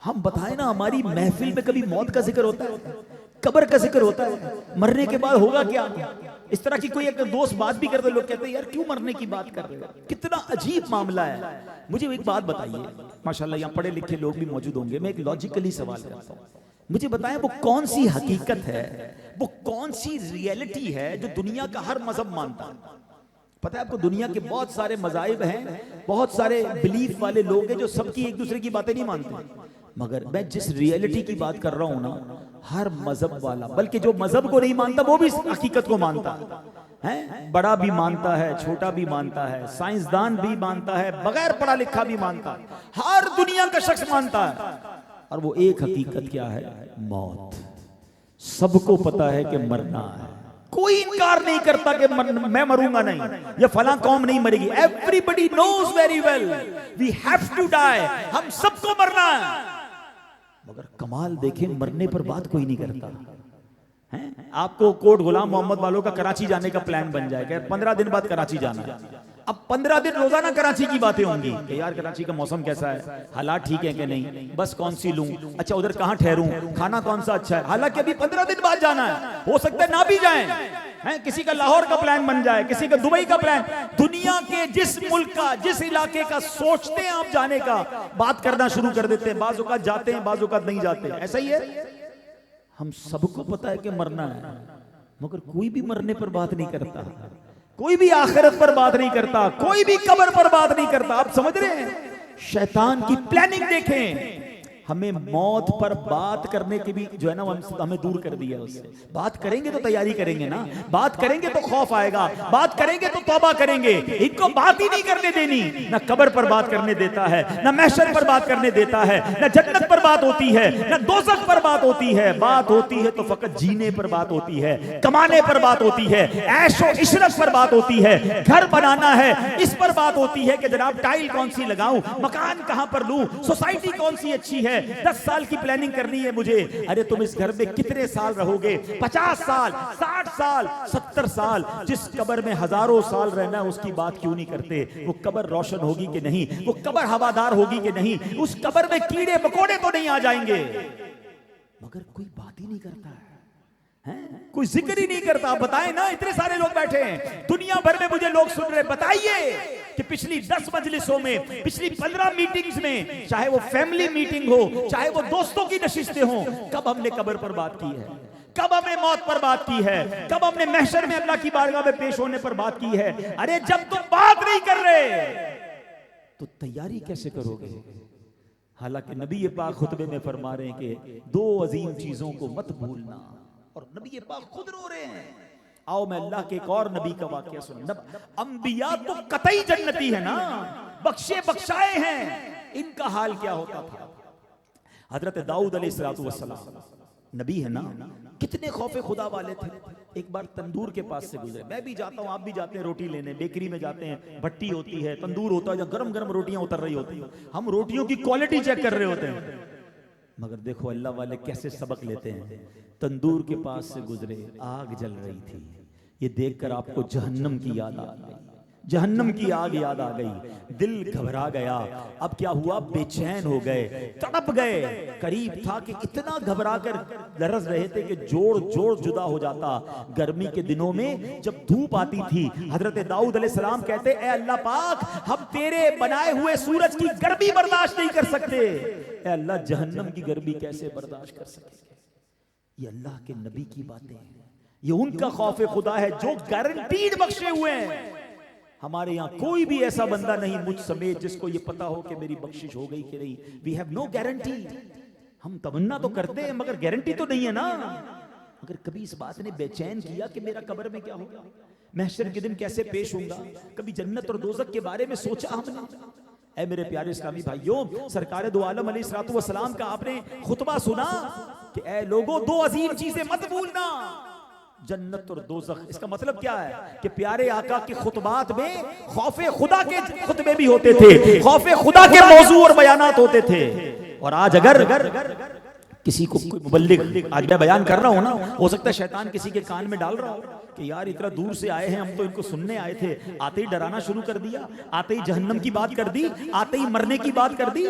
हम बताएं ना, हमारी महफिल में कभी मौत का जिक्र होता है, कब्र का जिक्र होता है, मरने के बाद होगा क्या? इस तरह की कोई एक दोस्त बात भी करते, लोग कहते हैं यार क्यों मरने की बात कर रहे हो, कितना अजीब मामला है। मुझे एक बात बताइए, माशाल्लाह यहाँ पढ़े लिखे लोग भी मौजूद होंगे, मैं एक लॉजिकली सवाल करता हूँ, मुझे बताएं वो कौन सी हकीकत है, वो कौन सी रियलिटी है जो दुनिया का हर मजहब मानता है? पता है आपको, दुनिया के बहुत सारे मजाहिब हैं, बहुत सारे बिलीफ वाले लोग हैं जो सबकी एक दूसरे की बातें नहीं मानते, मगर मैं जिस रियलिटी की बात कर रहा हूं ना, हर मजहब वाला, बल्कि जो मजहब को नहीं मानता वो भी इस हकीकत को मानता है, बड़ा भी मानता है, छोटा भी मानता है, साइंसदान भी मानता है, बगैर पढ़ा लिखा भी मानता है, हर दुनिया का शख्स मानता है। और वो एक हकीकत क्या है? मौत। सबको पता है कि मरना है, कोई इनकार नहीं करता कि मैं मरूंगा नहीं, ये फलां कौम नहीं मरेगी। Everybody knows very well we have to die, हम सबको मरना है। मगर कमाल देखें, मरने पर बात कोई नहीं करता है। आपको कोट गुलाम मोहम्मद वालों का कराची जाने का प्लान बन जाएगा, 15 दिन बाद कराची जाना है। अब 15 दिन रोजाना कराची की बातें होंगी कि यार कराची का मौसम कैसा है, हालात ठीक है कि नहीं, बस कौन सी लूं, अच्छा उधर कहां ठहरूं, खाना कौन सा अच्छा है। हालांकि अभी 15 दिन बाद जाना है, हो सकता है ना भी जाएं, हैं? किसी का लाहौर का प्लान बन जाए, किसी का दुबई का प्लान। दुनिया के जिस मुल्क का, जिस इलाके का सोचते हैं आप जाने का, बात करना शुरू कर देते हैं। बाज़ औक़ात जाते हैं, बाज़ औक़ात नहीं जाते, ऐसा ही है। हम सबको पता है कि मरना है, मगर कोई भी मरने पर बात नहीं करता, कोई भी आखिरत पर बात नहीं करता, कोई भी कब्र पर बात नहीं करता। आप समझ रहे हैं? शैतान की प्लानिंग देखें, हमें मौत पर बात करने की भी जो है ना, हमें दूर कर दिया उससे। बात करेंगे तो तैयारी करेंगे ना, बात करेंगे तो खौफ आएगा, बात करेंगे तो तौबा करेंगे। इनको बात ही नहीं करने देनी, ना कब्र पर बात करने देता है, ना महशर पर बात करने देता है, ना जन्नत पर बात होती है, ना दोज़ख पर बात होती है। बात होती है तो फकत जीने पर बात होती है, कमाने पर बात होती है, ऐशो इशरत पर बात होती है, घर बनाना है इस पर बात होती है कि जनाब टाइल कौन सी लगाऊं, मकान कहां पर लूं, सोसाइटी कौन सी अच्छी है, 10 साल की प्लानिंग करनी है मुझे। अरे तुम इस घर में कितने साल रहोगे? 50 साल, 60 साल, 70 साल। जिस कब्र में हजारों साल रहना, उसकी बात क्यों नहीं करते? वो कब्र रोशन होगी कि नहीं, वो कब्र हवादार होगी कि नहीं, उस कब्र में कीड़े मकोड़े तो नहीं आ जाएंगे, मगर कोई बात ही नहीं करता है, कोई जिक्र ही नहीं करता। बताएं ना, इतने सारे लोग बैठे हैं, दुनिया भर में मुझे लोग सुन रहे, बताइए कि पिछली 10 मजलिसों में, पिछली 15 मीटिंग्स में, चाहे वो फैमिली मीटिंग हो, चाहे वो दोस्तों की नशिस्तें हो, कब हमने कब्र पर बात की है? कब हमने मौत पर बात की है? कब हमने महशर में अल्लाह की बारगाह में पेश होने पर बात की है? अरे जब तुम बात नहीं कर रहे तो तैयारी कैसे करोगे? हालांकि नबी पाक खुतबे में फरमा रहे हैं कि 2 अजीम चीजों को मत भूलना, और नबी पाक खुद रो रहे हैं। आओ मैं अल्लाह के एक और नबी का वाकया सुन। अंबिया तो कतई जन्नती है ना, बख्शे बख्शाए हैं, इनका हाल क्या होता था? हजरत दाऊद अलैहिस्सलाम नबी है ना, कितने खौफे खुदा वाले थे। एक बार तंदूर के पास से गुजरे, मैं भी जाता हूँ, आप भी जाते हैं रोटी लेने, बेकरी में जाते हैं, भट्टी होती है, तंदूर होता है, जहाँ गरम गरम रोटियां उतर रही होती है, हम रोटियों की क्वालिटी चेक कर रहे होते हैं। मगर देखो अल्लाह वाले कैसे सबक लेते हैं। तंदूर के पास से गुजरे, आग जल रही थी, ये देखकर आपको जहन्नम की याद आ गई, जहन्नम की आग याद आ गई, दिल घबरा गया। अब क्या हुआ? बेचैन हो गए, तड़प गए। करीब था कि इतना घबरा कर लरज रहे थे कि जोड़ जोड़ जुदा हो जाता। गर्मी के दिनों में जब धूप आती थी, हजरत दाऊद अलैहिस्सलाम कहते, ए अल्लाह पाक, हम तेरे बनाए हुए सूरज की गर्मी बर्दाश्त नहीं कर सकते, ए अल्लाह जहन्नम की गर्मी कैसे बर्दाश्त कर सकेंगे? ये अल्लाह के नबी की बातें हैं, ये उनका खौफ खुदा है जो गारंटीड बख्शे हुए हैं। हमारे यहाँ कोई भी ऐसा बंदा नहीं मुझ समेत जिसको ये पता हो कि मेरी बख्शिश हो गई कि नहीं। We have no guarantee. हम तमन्ना तो करते हैं मगर गारंटी तो नहीं है ना। अगर कभी इस बात ने बेचैन किया कि मेरा कब्र में क्या होगा, महशर के दिन कैसे पेश होगा, कभी जन्नत और दोज़ख के बारे में सोचा हमने? ऐ मेरे प्यारे इस्लामी भाइयों, सरकार दो आलम अलैहिस्सलातु वस्सलाम का आपने खुतबा सुना कि ऐ लोगों, 2 अजीम चीजें मत भूलना, जन्नत और दोज़ख। इसका मतलब क्या है कि प्यारे आका के खुतबात में खौफे खुदा के खुतबे भी होते थे, खौफे खुदा के मौजू और बयानात होते थे। और आज अगर किसी को कोई मुबल्लिग, आज मैं बयान कर रहा हूं ना, हो सकता है शैतान किसी के कान में डाल रहा हो कि यार इतना दूर से आए हैं, हम तो इनको सुनने आए थे, आते ही डराना शुरू कर दिया, आते ही जहन्नम की बात कर दी, आते ही मरने की बात कर दी।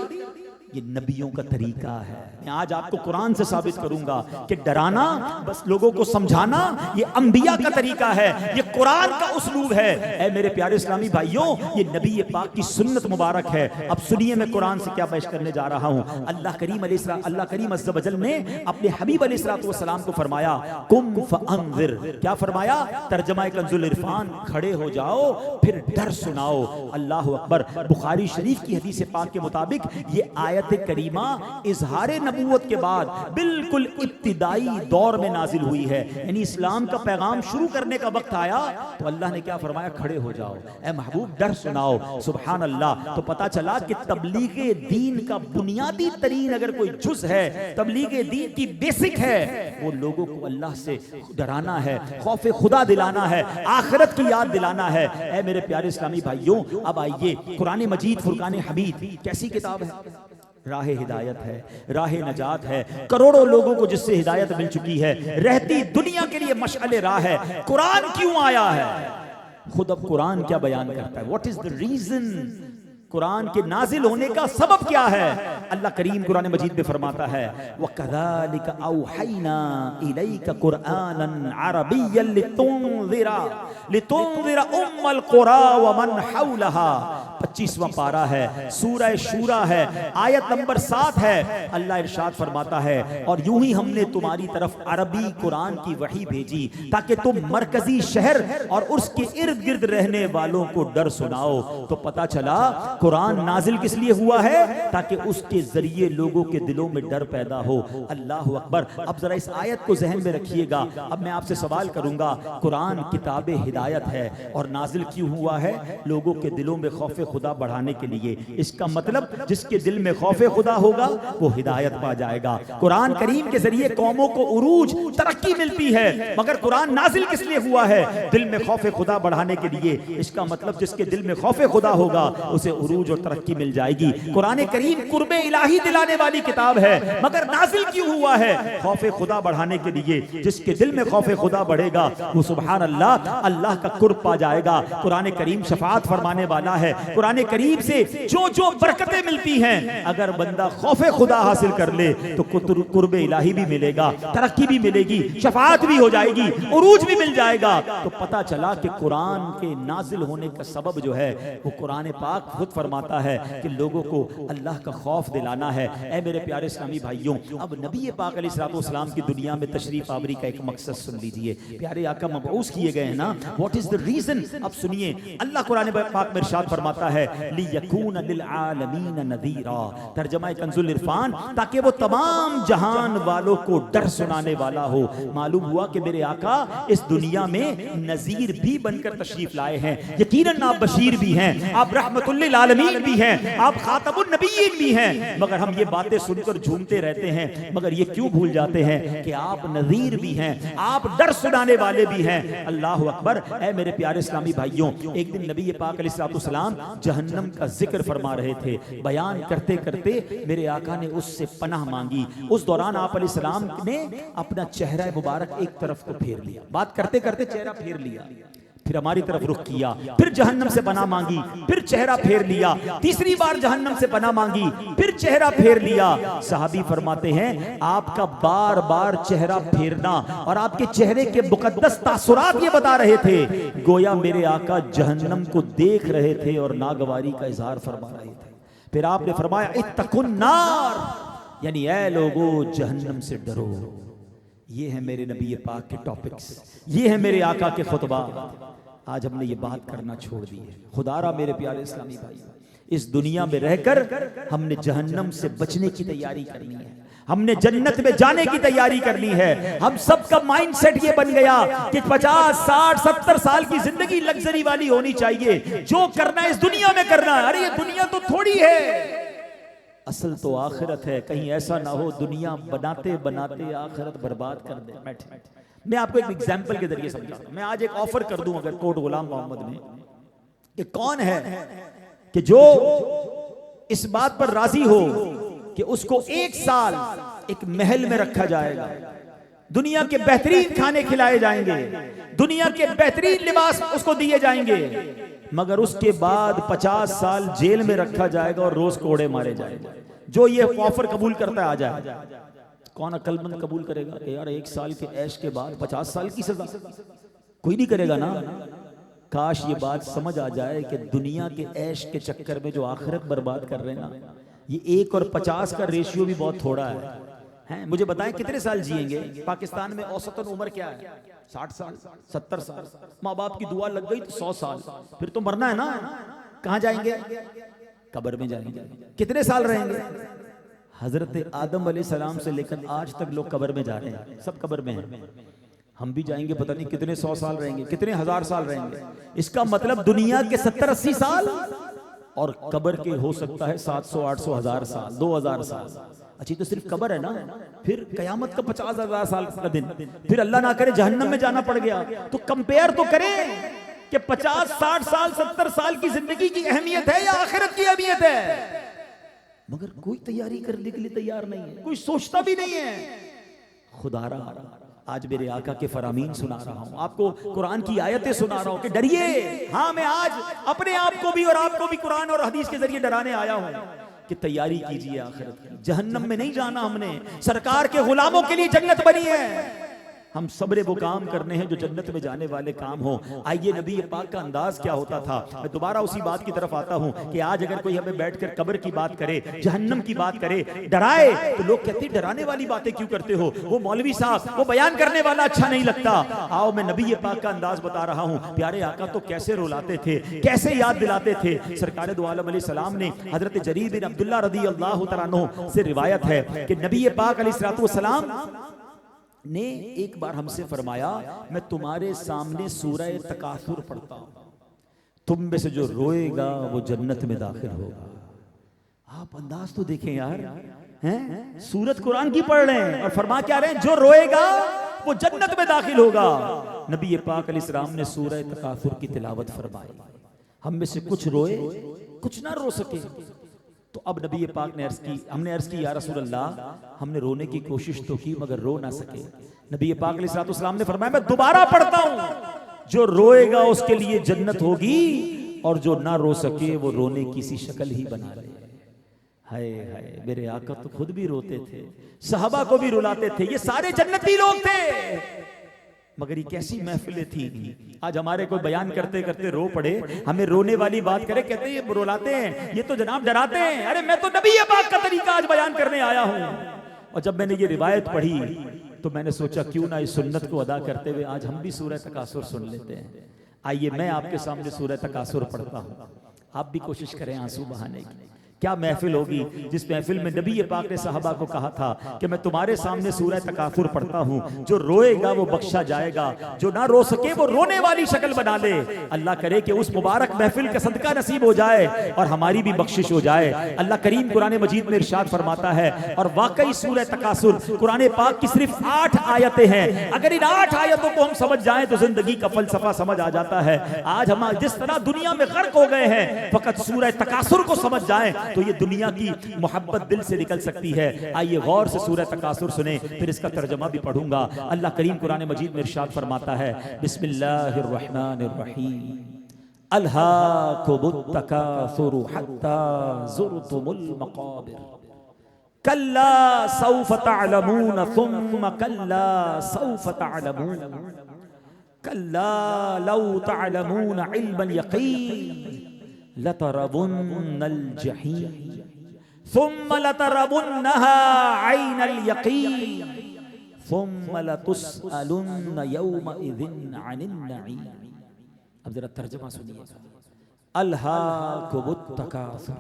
ये नबियों का तरीका है। मैं आज आपको कुरान से साबित करूंगा कि डराना, बस लोगों को समझाना, ये अंबिया का तरीका है, ये कुरान का उसलूब है। ऐ मेरे प्यारे इस्लामी भाइयों, ये नबी पाक की सुन्नत मुबारक है। अब सुनिए मैं कुरान से क्या पेश करने जा रहा हूं। अल्लाह करीम अज़्ज़ व जल ने अपने हबीब अलैहिस्सलाम को फरमाया कुम फअंज़िर। क्या फरमाया? तर्जमा कंजुल इरफान, खड़े हो जाओ फिर डर सुनाओ। अल्लाह अकबर। बुखारी शरीफ की हदीस पाक के मुताबिक ये आयत करीमा इजहार नबूवत के बाद बिल्कुल इब्तिदाई दौर में नाजिल हुई है, यानी इस्लाम का पैगाम शुरू करने का वक्त आया तो अल्लाह ने क्या फरमाया? खड़े हो जाओ, ऐ महबूब डर सुनाओ। सुभान अल्लाह। तो पता चला कि तबलीग दीन का बुनियादी तरीन अगर कोई जुज है, तबलीग दीन की बेसिक है, वो लोगों को अल्लाह से डराना है, खौफ खुदा दिलाना है, आखिरत की याद दिलाना है। ऐ मेरे प्यारे इस्लामी भाइयों, अब आइए कुरान मजीद फुरकान हमीद कैसी किताब है? राह हिदायत है, राह नजात है। करोड़ों लोगों को जिससे हिदायत मिल चुकी है, रहती दुनिया के लिए मशअले राह है। कुरान क्यों आया है? खुद अब कुरान क्या बयान करता है? What is the reason? Quran के नाजिल होने का सबब क्या है? अल्लाह करीम कुरान मजीद में फरमाता है वकज़ालिका औहैना इलैका कुरआनन अरबिय्यन लितुनज़िरा उम्मल कुरा व मन हौलहा। 25वां पारा है, सूरह शूरा है, आयत नंबर 7 है। अल्लाह इरशाद फरमाता है और यूं ही हमने तुम्हारी तरफ अरबी कुरान की वही भेजी ताकि तुम मरकजी शहर और उसके इर्द गिर्द रहने वालों को डर सुनाओ। तो पता चला कुरान नाजिल किस लिए हुआ है? ताकि उसके जरिए लोगों के दिलों में डर पैदा हो। अल्लाह अकबर। अब जरा इस आयत को जहन में रखिएगा। अब मैं आपसे सवाल करूंगा, कुरान किताब हिदायत है और नाजिल क्यों हुआ है? लोगों के दिलों में खौफ खुदा बढ़ाने के लिए। इसका मतलब जिसके दिल में खौफ खुदा होगा वो हिदायत पा जाएगा। कुरान करीम के जरिए कौमों को उरूज, तरक्की मिलती है, मगर कुरान नाजिल किस लिए हुआ है? दिल में खौफ खुदा बढ़ाने के लिए। इसका मतलब जिसके दिल में खौफ खुदा होगा उसे उरूज और तरक्की मिल जाएगी। कुरान करीम कुर्बे इलाही दिलाने वाली किताब है, मगर नाजिल क्यों हुआ है? खौफ खुदा बढ़ाने के लिए। जिसके दिल में खौफ खुदा बढ़ेगा वो सुभान अल्लाह अल्लाह का कुर्ब पा जाएगा। कुरान करीम शफाअत फरमाने वाला है। कुरान करीम से जो जो बरकतें मिलती हैं, अगर बंदा खौफ खुदा हासिल कर ले तो कुर्ब इलाही भी मिलेगा, तरक्की भी मिलेगी, शफाअत भी हो जाएगी, उरूज भी मिल जाएगा। तो पता चला कि कुरान के नाजिल होने का सबब जो है वो कुरान पाक खुद फरमाता है कि लोगों को अल्लाह का खौफ दिलाना है। ऐ मेरे प्यारे इस्लामी भाइयों, अब नबी पाक अलैहिस्सलाम की दुनिया में तशरीफ आवरी का एक मकसद सुन लीजिए। प्यारे आका मबऊस किए गए हैं ना, व्हाट इज द रीजन? अब सुनिए, अल्लाह कुरान पाक में इरशाद फरमाता है लियकून लिल आलमीन नज़ीरा। तर्जुमा कंजुल इरफान, ताकि वो तमाम जहान वालों को डर सुनाने वाला हो। मालूम हुआ कि मेरे आका इस दुनिया में नजीर भी बनकर तशरीफ लाए हैं। यकीनन आप बशीर भी हैं, आप रहमतुल लिल आलमीन भी हैं, आप खातमुन नबिय्यीन भी हैं, मगर हम ये बातें सुनकर झूमते रहते हैं। मगर ये क्यों भूल जाते हैं कि आप नज़ीर भी हैं, आप डर सुनाने वाले भी हैं। अल्लाह अकबर। ऐ मेरे प्यारे इस्लामी भाइयों, एक दिन नबी पाक अलैहिस्सलाम जहन्नम का जिक्र फरमा रहे थे। बयान करते करते मेरे आका ने उससे पनाह मांगी। उस दौरान आप अलैहिस्सलाम ने अपना चेहरा मुबारक एक तरफ को फेर लिया। बात करते करते चेहरा फेर लिया, फिर हमारी तरफ रुख किया, फिर जहन्नम से पनाह मांगी, फिर चेहरा फेर लिया, तीसरी बार जहन्नम से पनाह मांगी, फिर चेहरा फेर लिया। सहाबी फरमाते हैं आपका बार बार चेहरा फेरना और आपके चेहरे के मुकद्दस तासुरात ये बता रहे थे गोया मेरे आका जहन्नम को देख रहे थे और नागवारी का इजहार फरमा रहे थे। फिर आपने फरमाया इत्तकुन नार, यानी ऐ लोगो जहन्नम से डरो। ये है मेरे नबी पाक के टॉपिक्स, ये है मेरे आका के खुतबा। आज हमने ये बात करना छोड़ दी है। खुदारा मेरे प्यारे इस्लामी भाई, इस दुनिया में रहकर हमने जहन्नम से बचने की तैयारी करनी है, हमने जन्नत में जाने की तैयारी करनी है। हम सबका माइंडसेट ये बन गया कि 50, 60, 70 साल की जिंदगी लग्जरी वाली होनी चाहिए, जो करना है इस दुनिया में करना है। अरे ये दुनिया तो थोड़ी है, असल तो आखिरत है। कहीं ऐसा ना हो दुनिया बनाते बनाते आखिरत बर्बाद कर दे बैठे। मैं आपको एक एग्जाम्पल के जरिए समझाता हूं। मैं आज एक ऑफर कर दूं अगर कोर्ट गुलाम मोहम्मद में कि कौन है कि जो इस बात पर राजी हो कि उसको 1 साल एक महल में रखा जाएगा, दुनिया के बेहतरीन खाने खिलाए जाएंगे, दुनिया के बेहतरीन लिबास उसको दिए जाएंगे, मगर उसके बाद 50 साल जेल में रखा जाएगा और रोज कोड़े मारे जाएंगे। जो ये ऑफर कबूल करता है आ जाए। कौन अक्लमंद कबूल करेगा कि यार 1 साल के ऐश के बाद 50 साल की सजा? कोई नहीं करेगा ना। काश ये बात समझ आ जाए कि दुनिया के ऐश के चक्कर में जो आखिरत बर्बाद कर रहे हैं ना, ये 1 और 50 का रेशियो भी बहुत थोड़ा है। मुझे बताएं कितने साल जिएंगे? पाकिस्तान में औसतन उम्र क्या है? 60 साल, 70 साल। माँ बाप की दुआ लग गई तो 100 साल, फिर तो मरना है ना। कहां जाएंगे? कब्र में जाएंगे। कितने साल रहेंगे? हजरत आदम अलैहिस्सलाम से लेकर आज तक लोग कब्र में जा रहे हैं, सब कब्र में हैं। हम भी जाएंगे, पता नहीं कितने 100 साल रहेंगे, कितने 1000 साल रहेंगे। इसका मतलब दुनिया के 70-80 साल और कब्र के हो सकता है 700-800 1000 साल, 2000 साल। अच्छी तो सिर्फ कब्र है ना, फिर कयामत का 50,000 साल का दिन, फिर अल्लाह ना करे जहन्नम में जाना पड़ गया। तो कंपेयर तो करें कि 50, 60 साल, 70 साल की जिंदगी की अहमियत है या आखिरत की अहमियत है। मगर कोई तैयारी करने के लिए तैयार नहीं है, कोई सोचता भी नहीं है। खुदारा आज मेरे आका के फरामीन सुना रहा हूं आपको, कुरान की आयतें सुना रहा हूं कि डरिए। हाँ, मैं आज अपने आप को भी और आपको भी कुरान और हदीस के जरिए डराने आया हूं कि तैयारी कीजिए आखिरत की। जहन्नम में नहीं जाना हमने, सरकार के गुलामों के लिए जन्नत बनी है। हम सबरे वो काम करने हैं जो जन्नत में जाने वाले काम हो। आइए नबी पाक का अंदाज क्या होता था। मैं दोबारा उसी बात की तरफ आता हूं कि आज अगर कोई हमें बैठकर कब्र की बात करे, जहन्नम की बात करे, डराए, तो लोग कहते हैं डराने वाली बातें क्यों करते हो, वो मौलवी साहब, वो बयान करने वाला अच्छा नहीं लगता। आओ मैं नबी पाक का अंदाज बता रहा हूं। प्यारे आका तो कैसे रुलाते थे, कैसे याद दिलाते थे। सरकार दो आलम अलैहिस्सलाम ने हजरत जरीर बिन अब्दुल्ला रदी अल्लाह तआला अन्हु से रिवायत है कि नबी पाक अलैहिस्सलाम ने एक बार हमसे फरमाया, मैं तुम्हारे सामने सूरह तकासुर पढ़ता हूं, तुम में से जो रोएगा वो जन्नत में दाखिल होगा। आप अंदाज तो देखें यार, हैं? सूरत कुरान की पढ़ रहे हैं और फरमा क्या रहे हैं, जो रोएगा वो जन्नत में दाखिल होगा। नबी पाक अलैहिस्सलाम ने सूरह तकासुर की तिलावत फरमाई। हम में से कुछ रोए, कुछ ना रो सके। तो अब नबी पाक ने अर्ज की, हमने अर्ज की या रसूल अल्लाह, हमने रोने की कोशिश तो की मगर रो ना सके। नबी पाक अलैहिस्सलाम ने फरमाया, मैं दोबारा पढ़ता हूं, जो रोएगा उसके लिए जन्नत होगी और जो ना रो सके वो रोने की सी शक्ल ही बना ले। हाय हाय, मेरे आका तो खुद भी रोते थे, सहाबा को भी रुलाते थे, ये सारे जन्नती लोग थे। मगर ये कैसी महफिलें थी। आज हमारे कोई बयान करते करते रो पड़े, हमें रोने वाली बात करे, कहते हैं ये रुलाते हैं, ये तो जनाब डराते हैं। अरे मैं तो नबी पाक का तरीका आज बयान करने आया हूं। और जब मैंने ये रिवायत पढ़ी तो मैंने सोचा क्यों ना इस सुन्नत को अदा करते हुए आज हम भी सूरह तकासुर सुन लेते हैं। आइए मैं आपके सामने सूरह तकासुर पढ़ता हूं, आप भी कोशिश करें आंसू बहाने की। क्या महफिल होगी जिस महफिल में नबी पाक ने सहाबा को कहा था कि मैं तुम्हारे सामने सूरह तकासुर पढ़ता हूं, जो रोएगा वो बख्शा जाएगा, जो ना रो सके वो रोने वाली शक्ल बना ले। अल्लाह करे कि उस मुबारक महफिल का सदका नसीब हो जाए और हमारी भी बख्शिश हो जाए। अल्लाह करीम कुरान मजीद में इरशाद फरमाता है, और वाकई सूरह तकासुर कुरान पाक की सिर्फ 8 आयतें हैं। अगर इन 8 आयतों को हम समझ जाएं तो जिंदगी का फलसफा समझ आ जाता है। आज हम जिस तरह दुनिया में गर्क हो गए हैं, फकत सूरह तकासुर को समझ जाएं तो ये दुनिया की मोहब्बत दिल से निकल सकती है। आइए गौर से सूरह तकासुर सुने, फिर इसका तर्जमा भी पढ़ूंगा। अल्लाह करीम कुरान मजीद में इरशाद फरमाता है, बिस्मिल्लाहिर रहमानिर रहीम, अल्हाकुमुत तकासुरु हत्ता ज़ुरतुमुल मक़ाबिर, कल्ला सौफ तअलमून सुम्मा कल्ला सौफ तअलमून, कल्ला लौ तअलमून इल्मल यक़ीन लतरवुन्नल जहीम सुम्मा लतरवुन्नहा ऐनल यक़ीन सुम्मा लतुस्अलुन्न यौमइज़िन अनिन नईम। अब जरा तर्जुमा सुनिए। अल्हाकुमुत तकासुर,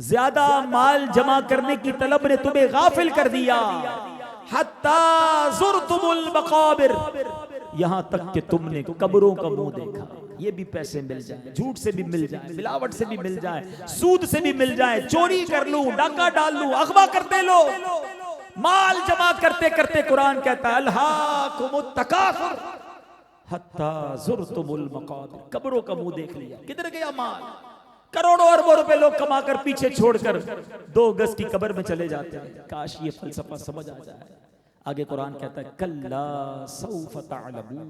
ज्यादा माल जमा करने की तलब ने तुम्हें गाफिल कर दिया। हत्ता ज़ुरतुमुल मक़ाबिर, यहां तक कि तुमने कब्रों का मुंह देखा। ये भी पैसे मिल जाए, झूठ से भी मिल जाए, मिलावट से भी मिल जाए, सूद से भी मिल जाए, चोरी कर लूं, डाका डाल लूं, अगवा करते लोग, माल जमा करते करते कुरान कहता है अल्हाकुमुत तकासुर हत्ता ज़ुरतुमुल मकाबिर, कब्रों का मुंह देख लिया, किधर गया माल। करोड़ों अरबों रुपए लोग कमाकर पीछे छोड़कर 2 गज की कब्र में चले जाते हैं। काश ये फलसफा समझ आ जाए। आगे कुरान कहता है कल्ला सौफ तअलमून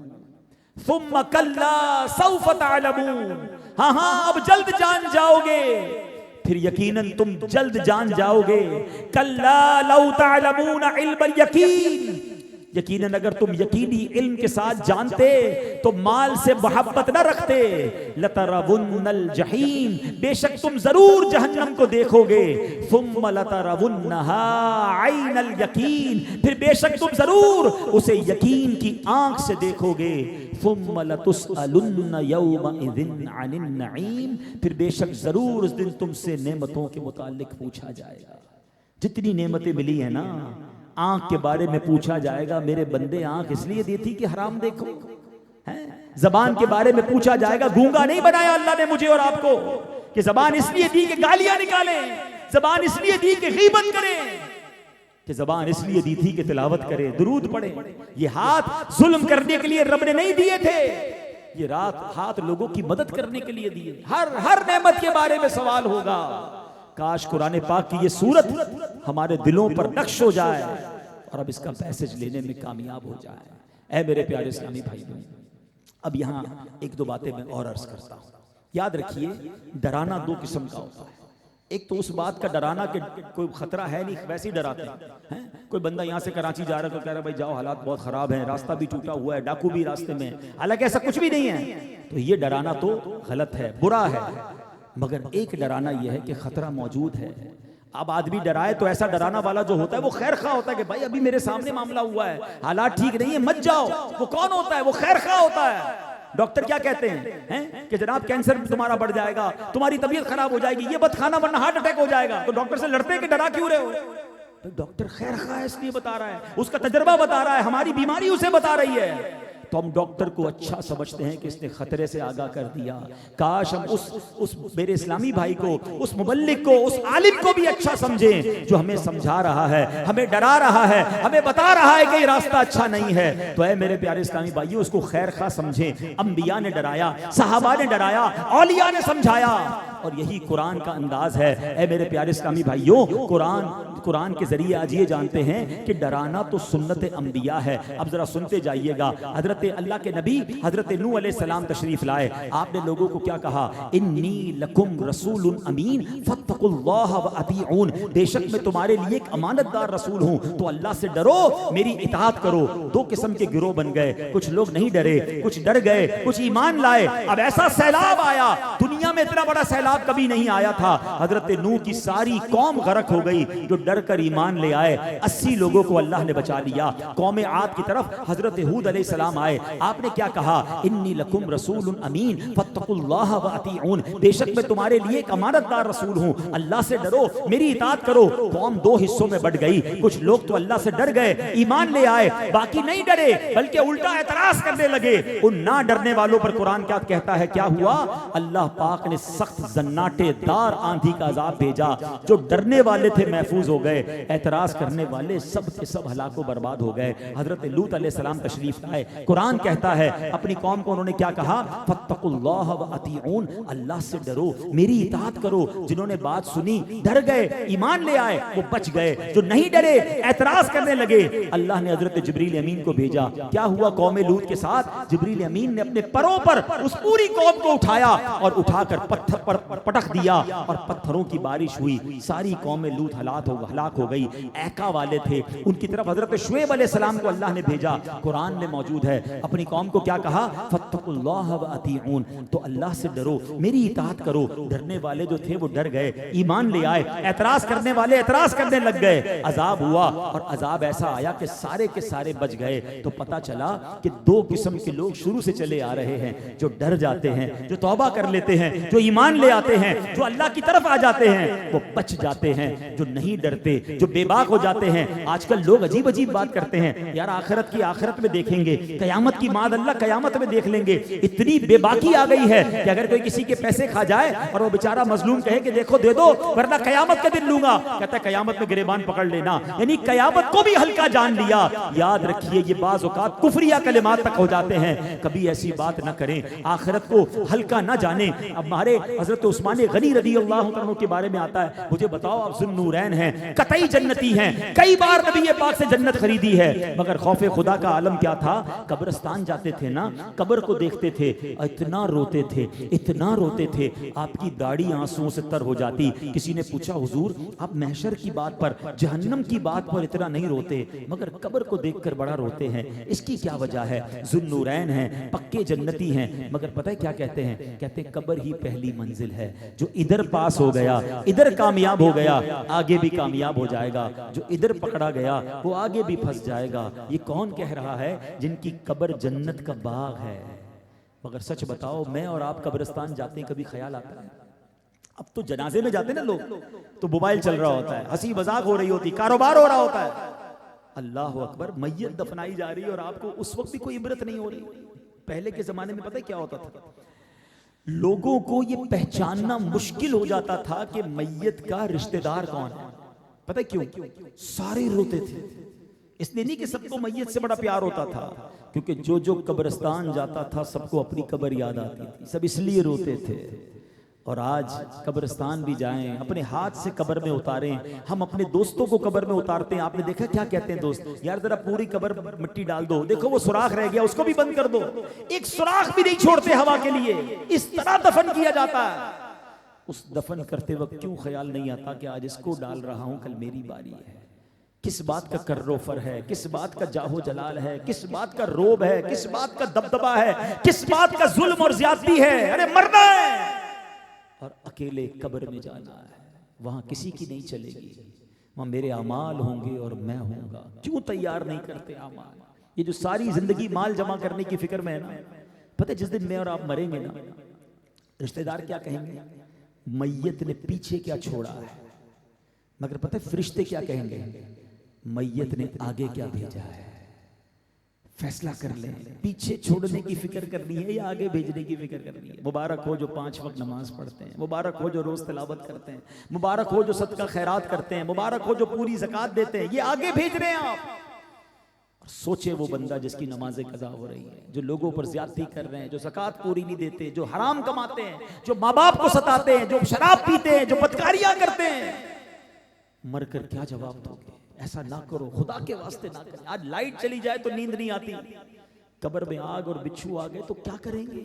सुम्मा कल्ला सौफ तअलमून, हाँ हाँ अब जल्द जान जाओगे, फिर यकीनन तुम जल्द जान जाओगे। कल्ला लौ तअलमून इल्मल यकीन, यकीनन अगर तुम यकीनी इल्म के साथ जानते तो माल से मोहब्बत न रखते। लतरवुन्नल जहीम, बेशक तुम जरूर जहन्नम को देखोगे। सुम्मा लतरवुन्नहा ऐनल यकीन, फिर बेशक तुम जरूर उसे यकीन की आंख से देखोगे। सुम्मा लतुसअलुन्न यौमइज़िन अनिन नईम, फिर बेशक जरूर उस दिन तुमसे नेमतों के मुतालिक पूछा जाएगा। जितनी नेमतें मिली है ना, आंख के बारे में पूछा जाएगा, मेरे बंदे आंख इसलिए दी थी कि हराम देखो, हैं? जबान के बारे में पूछा जाएगा, गूंगा नहीं बनाया अल्लाह ने मुझे और आपको कि जबान इसलिए दी कि गालियां निकालें, जबान इसलिए दी कि गीबत करें, कि जबान इसलिए दी थी कि तिलावत करें, दुरूद पढ़ें। ये हाथ जुल्म करने के लिए रब ने नहीं दिए थे, ये हाथ लोगों की मदद करने के लिए दिए। हर नेमत के बारे में सवाल होगा। काश कुरान पाक की ये सूरत हमारे दिलों पर नक्श हो जाए और अब इसका मैसेज लेने में कामयाब हो जाए। ऐ मेरे प्यारे इस्लामी भाइयों, अब यहाँ 1-2 बातें मैं और अर्ज करता हूँ। याद रखिए, डराना 2 किस्म का होता है। एक तो उस बात का डराना कि कोई खतरा है नहीं, वैसे ही डराते हैं। कोई बंदा यहाँ से कराची जा रहा है तो कह रहा है भाई जाओ, हालात बहुत खराब हैं, रास्ता भी टूटा हुआ है, डाकू भी रास्ते में, हालांकि ऐसा कुछ भी नहीं है। तो ये डराना तो गलत है, बुरा है। मगर एक डराना यह है कि खतरा मौजूद है। अब आदमी डराए तो ऐसा डराना वाला जो होता है वो खैर खा होता है कि भाई अभी मेरे सामने मामला हुआ है, हालात ठीक नहीं है, मत जाओ। वो कौन होता है? वो खैर खा होता है। डॉक्टर क्या कहते हैं कि जनाब कैंसर तुम्हारा बढ़ जाएगा, तुम्हारी तबीयत खराब हो जाएगी, ये मत खाना वरना हार्ट अटैक हो जाएगा। तो डॉक्टर से लड़ते हैं कि डरा क्यों रहे हो? तो डॉक्टर खैर खा है इसलिए बता रहा है, उसका तजर्बा बता रहा है, हमारी बीमारी उसे बता रही है। तो हम डॉक्टर को अच्छा समझते हैं कि इसने खतरे से आगाह कर दिया। काश हम उस मेरे इस्लामी भाई को, उस मुबल्लिग को, उस आलिम को भी अच्छा समझें जो हमें समझा रहा है, हमें डरा रहा है, हमें बता रहा है कि ये रास्ता अच्छा नहीं है। तो ऐ मेरे प्यारे इस्लामी भाइयों, उसको खैर खा समझें। अंबिया ने डराया, सहाबा ने डराया, औलिया ने समझाया, और यही कुरान का अंदाज है। ऐ मेरे प्यारे इस्लामी भाइयों, कुरान के जरिए आज ये जानते हैं कि डराना तो सुन्नत अंबिया है। अब जरा सुनते जाइएगा। हजरत अल्लाह के नबी हजरत नूह अलैहिस्सलाम तशरीफ लाए। आपने लोगों को क्या कहा? इन्नी लकुम रसूलुन अमीन फत्तकुल्लाह व अतीऊन, बेशक मैं तुम्हारे लिए एक अमानतदार रसूल हूं, तो अल्लाह से डरो, मेरी इताअत करो। 2 किस्म के गिरोह बन गए, कुछ लोग नहीं डरे, कुछ डर गए, कुछ ईमान लाए। अब ऐसा सैलाब आया, दुनिया में इतना बड़ा सैलाब कभी नहीं आया था। हजरत नूह की सारी कौम गरक हो गई, जो डर कर ईमान ले आए। 80 लोगों को अल्लाह ने बचा लिया। कौम आद की तरफ हजरत हूद अलैहिस्सलाम आए। आपने क्या कहा? इन्नी लकुम रसूलुन अमीन फत्तकुल्लाह व अतीऊन, बेशक मैं तुम्हारे लिए एक अमानतदार रसूल हूं, अल्लाह से डरो, मेरी इताअत करो। कौम 2 हिस्सों में बढ़ गई। कुछ लोग तो अल्लाह से डर गए, ईमान ले आए, बाकी नहीं डरे, बल्कि उल्टा एतराज करने लगे। उन ना डरने वालों पर कुरान क्या कहता है? क्या हुआ? अल्लाह पाक ने सख्त जन्नाटेदार आंधी का अजाब भेजा। जो डरने वाले थे महफूज हो गए, एतराज करने वाले सब के सब हलाको बर्बाद हो गए। हजरत लूत अलैहिस्सलाम तशरीफ लाए। कुरान कहता है अपनी कौम को उन्होंने क्या कहा? फत्तकुल्लाह व अतीऊन, अल्लाह से डरो, मेरी इताअत करो। जिन्होंने बात सुनी, डर गए, ईमान ले आए, वो बच गए। जो नहीं डरे, एतराज करने लगे, अल्लाह ने हजरत जिब्रील अमीन को भेजा। क्या हुआ कौम लूत के साथ? जिब्रील अमीन ने अपने परों पर उस पूरी कौम को उठाया और उठाकर पत्थर पर पटक दिया और पत्थरों की बारिश हुई। सारी कौम लूत हलाक हो गई। ऐका वाले थे, उनकी तरफ हजरत शुएब अलैहिस्सलाम को अल्लाह ने भेजा। कुरान में मौजूद है। अपनी कौम को क्या कहा? फत्तकुल्लाह व अतीऊन, तो अल्लाह से डरो, मेरी इताअत करो। डरने वाले जो थे वो डर गए, ईमान ले आए। एतराज करने वाले एतराज करने लग गए। अजाब हुआ और अजाब ऐसा आया कि सारे के सारे बच गए। तो पता चला कि 2 किस्म के लोग शुरू से चले आ रहे हैं, जो डर जाते हैं, जो तौबा कर लेते हैं हैं, जो ईमान ले आते हैं, जो अल्लाह की तरफ आ जाते हैं, वो बच जाते हैं। जो नहीं डरते, जो बेबाक हो जाते हैं। आजकल लोग अजीब अजीब बात करते हैं, यार आखिरत की आखिरत में देखेंगे, कयामत की माद अल्लाह कयामत में देख लेंगे। इतनी बेबाकी आ गई है कि अगर कोई किसी के पैसे खा जाए और वो बेचारा मजलूम कहे कि देखो दे दो वरना कयामत के दिन लूंगा, कहता है कयामत में गिरेबान पकड़ लेना, यानी कयामत को भी हल्का जान लिया। याद रखिए ये बाज़ औक़ात कुफ्रिया कलिमात तक हो जाते हैं। कभी ऐसी बात ना करें, आखिरत को हल्का ना जाने। अब हमारे हजरत उस्मान गनी रज़ियल्लाहु अन्हु के बारे में आता है, मुझे बताओ आप ज़ुन्नूरैन हैं, कतई जन्नती हैं, कई बार नबी पाक से जन्नत खरीदी है, मगर खौफे खुदा का आलम क्या था? कब्रिस्तान जाते थे ना, कब्र को देखते थे, इतना रोते थे, इतना रोते थे, आपकी दाढ़ी आंसुओं से तर हो जाती। किसी ने पूछा हुजूर आप महशर की बात पर, जहन्नम की बात पर इतना नहीं रोते, मगर कब्र को देखकर बड़ा रोते हैं, इसकी क्या वजह है? ज़ुन्नूरैन हैं, पक्के जन्नती हैं, मगर पता है क्या कहते हैं? कहते हैं कब्र ही पहली मंजिल है। जो इधर पास हो गया, इधर कामयाब हो गया, आगे भी कामयाब हो जाएगा। जो इधर पकड़ा गया वो आगे भी फंस जाएगा। ये कौन कह रहा है? जिनकी कब्र जन्नत का बाग है। मगर सच बताओ, मैं और आप कब्रिस्तान जाते हैं, कभी ख्याल आता है? अब तो जनाजे में जाते ना लोग, तो मोबाइल चल रहा होता है, हंसी मजाक हो रही होती, कारोबार हो रहा होता है। अल्लाह अकबर, मैयत दफनाई जा रही है और आपको उस वक्त भी कोई इबरत नहीं हो रही। पहले के जमाने में पता है क्या होता था? लोगों को ये पहचानना मुश्किल हो जाता था कि मैयत का रिश्तेदार कौन है। पता है क्यों? सारे रोते थे। इसलिए नहीं कि सबको मैयत से बड़ा प्यार होता था, क्योंकि जो जो कब्रिस्तान जाता था सबको अपनी कब्र याद आती थी, सब इसलिए रोते थे। और आज कब्रिस्तान भी जाएं, अपने हाथ से कब्र में उतारें। हम अपने दोस्तों को कब्र में उतारते हैं, आपने देखा क्या कहते हैं दोस्त? यार जरा पूरी कब्र मिट्टी डाल दो, देखो वो सुराख रह गया, उसको भी बंद कर दो। एक सुराख भी नहीं छोड़ते हवा के लिए, इस तरह दफन किया जाता है। उस दफन करते वक्त क्यों ख्याल नहीं आता कि आज इसको डाल रहा हूं, कल मेरी बारी है? किस बात का कर्रोफर है, किस बात का जाहो जलाल है, किस बात का रोब है, किस बात का दबदबा है, किस बात का जुल्म और ज्यादती है? अरे मरना है और अकेले कब्र में जाना है, वहां किसी की नहीं चलेगी, वहां मेरे अमाल होंगे और मैं होऊंगा। क्यों तैयार नहीं करते अमाल? ये जो सारी जिंदगी माल जमा करने की फिक्र में है ना, पता है जिस दिन मैं और आप मरेंगे ना, रिश्तेदार क्या कहेंगे? मैयत ने पीछे क्या छोड़ा है। मगर पता है फरिश्ते क्या कहेंगे? मैयत ने आगे क्या भेजा है। फैसला कर लें, पीछे छोड़ने की फिक्र करनी है या आगे भेजने की फिक्र करनी है। मुबारक हो जो 5 वक्त नमाज पढ़ते हैं, मुबारक हो जो रोज तिलावत करते हैं, मुबारक हो जो सदका खैरात करते हैं, मुबारक हो जो पूरी ज़कात देते हैं। ये आगे भेज रहे हैं आप। और सोचे वो बंदा जिसकी नमाजें कज़ा हो रही है, जो लोगों पर ज्यादती कर रहे हैं, जो ज़कात पूरी नहीं देते, जो हराम कमाते हैं, जो माँ बाप को सताते हैं, जो शराब पीते हैं, जो बदकारियां करते हैं, मरकर क्या जवाब दोगे? ऐसा ना करो, खुदा के वास्ते ना करें। आज लाइट चली जाए तो नींद नहीं आती, कब्र में आग और बिच्छू आ गए तो क्या करेंगे?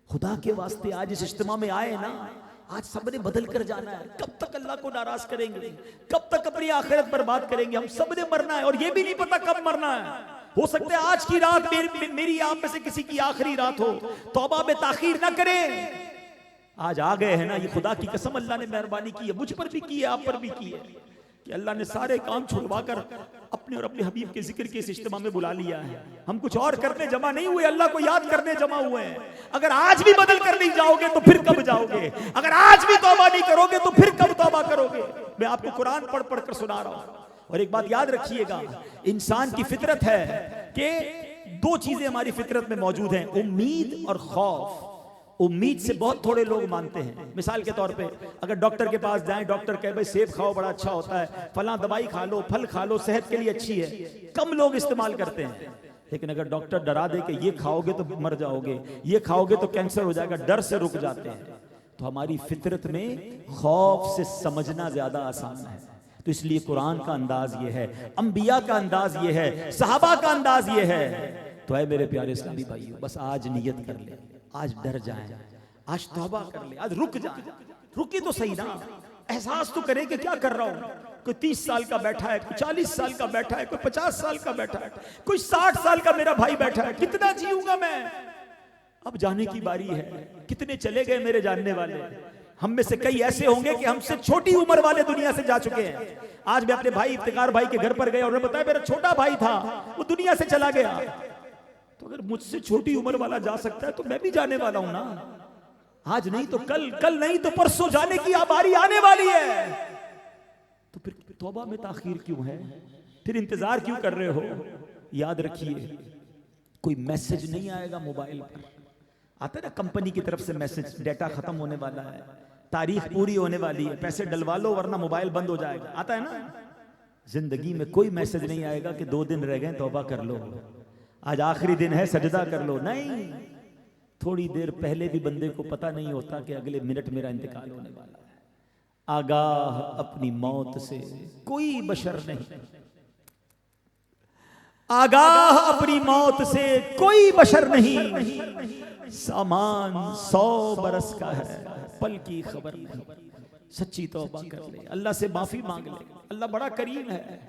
खुदा के वास्ते आज इस इज्तिमा में आए ना, आज सबने बदल कर जाना है। कब तक अल्लाह को नाराज करेंगे? कब तक अपनी आखिरत बर्बाद करेंगे? हम सबने मरना है और ये भी नहीं पता कब मरना है। हो सकता है आज की रात मेरी आप में से किसी की आखिरी रात हो। तौबा में ताखीर ना करें। आज आ गए हैं ना, ये खुदा की कसम अल्लाह ने मेहरबानी की है, मुझ पर भी की है, आप पर भी की है, कि अल्लाह ने सारे काम छुड़वा कर अपने और अपने हबीब के जिक्र के इस इज्तिमा में बुला लिया है। हम कुछ और करने जमा नहीं हुए, अल्लाह को याद करने जमा हुए हैं। अगर आज भी बदल कर नहीं जाओगे तो फिर कब जाओगे? अगर आज भी तौबा नहीं करोगे तो फिर कब तौबा करोगे? मैं आपको कुरान पढ़ पढ़ कर सुना रहा हूं। और एक बात याद रखिएगा, इंसान की फितरत है कि 2 चीजें हमारी फितरत में मौजूद हैं, उम्मीद और खौफ। उम्मीद से बहुत थोड़े लोग मानते हैं। मिसाल के तौर पे अगर डॉक्टर के पास जाएं, डॉक्टर कहे भाई सेब खाओ बड़ा अच्छा होता है, फलां दवाई खा लो, फल खा लो, सेहत के लिए अच्छी है, कम लोग इस्तेमाल करते हैं। लेकिन अगर डॉक्टर डरा दे कि ये खाओगे तो मर जाओगे, ये खाओगे तो कैंसर हो जाएगा, डर से रुक जाते हैं। तो हमारी फितरत में खौफ से समझना ज्यादा आसान है। तो इसलिए कुरान का अंदाज ये है, अंबिया का अंदाज ये है, सहाबा का अंदाज ये है। तो है मेरे प्यारे इस्लामी भाइयों, बस आज नियत कर ले, आज डर जाए, आज तौबा कर ले, आज रुक जाए। रुकी तो सही ना, एहसास तो करें कि क्या कर रहा हूं। कोई 30 साल का बैठा है, कोई 40 साल का बैठा है, कोई 50 साल का बैठा है, कोई 60 साल का मेरा भाई बैठा है। कितना जीऊंगा मैं? अब जाने की बारी है। कितने चले गए मेरे जानने वाले। हम में से कई ऐसे होंगे कि हमसे छोटी उम्र वाले दुनिया से जा चुके हैं। आज मैं अपने भाई इफ्तिकार भाई के घर पर गया और उन्होंने बताया मेरा छोटा भाई था, वो दुनिया से चला गया। तो अगर मुझसे छोटी उम्र वाला जा सकता है तो मैं भी जाने वाला हूं ना। आज नहीं तो कल, कल नहीं तो परसों जाने की बारी आने वाली है, तो फिर तौबा में ताखीर क्यों है? फिर इंतजार क्यों कर रहे हो? याद रखिए, कोई मैसेज नहीं आएगा मोबाइल पर, आता है ना कंपनी की तरफ से मैसेज, डेटा खत्म होने वाला है, तारीख पूरी होने वाली है, पैसे डलवा लो वरना मोबाइल बंद हो जाएगा, आता है ना। जिंदगी में कोई मैसेज नहीं आएगा कि 2 दिन रह गए तौबा कर लो, आज आखिरी दिन है सजदा कर लो, नहीं। थोड़ी देर पहले भी बंदे को पता नहीं होता कि अगले मिनट मेरा इंतकाल होने वाला है। आगाह अपनी मौत से कोई बशर नहीं, आगाह अपनी मौत से कोई बशर नहीं। सामान 100 बरस का है, पल की खबर नहीं। सच्ची तौबा कर ले, अल्लाह से माफी मांग ले, अल्लाह बड़ा करीम है,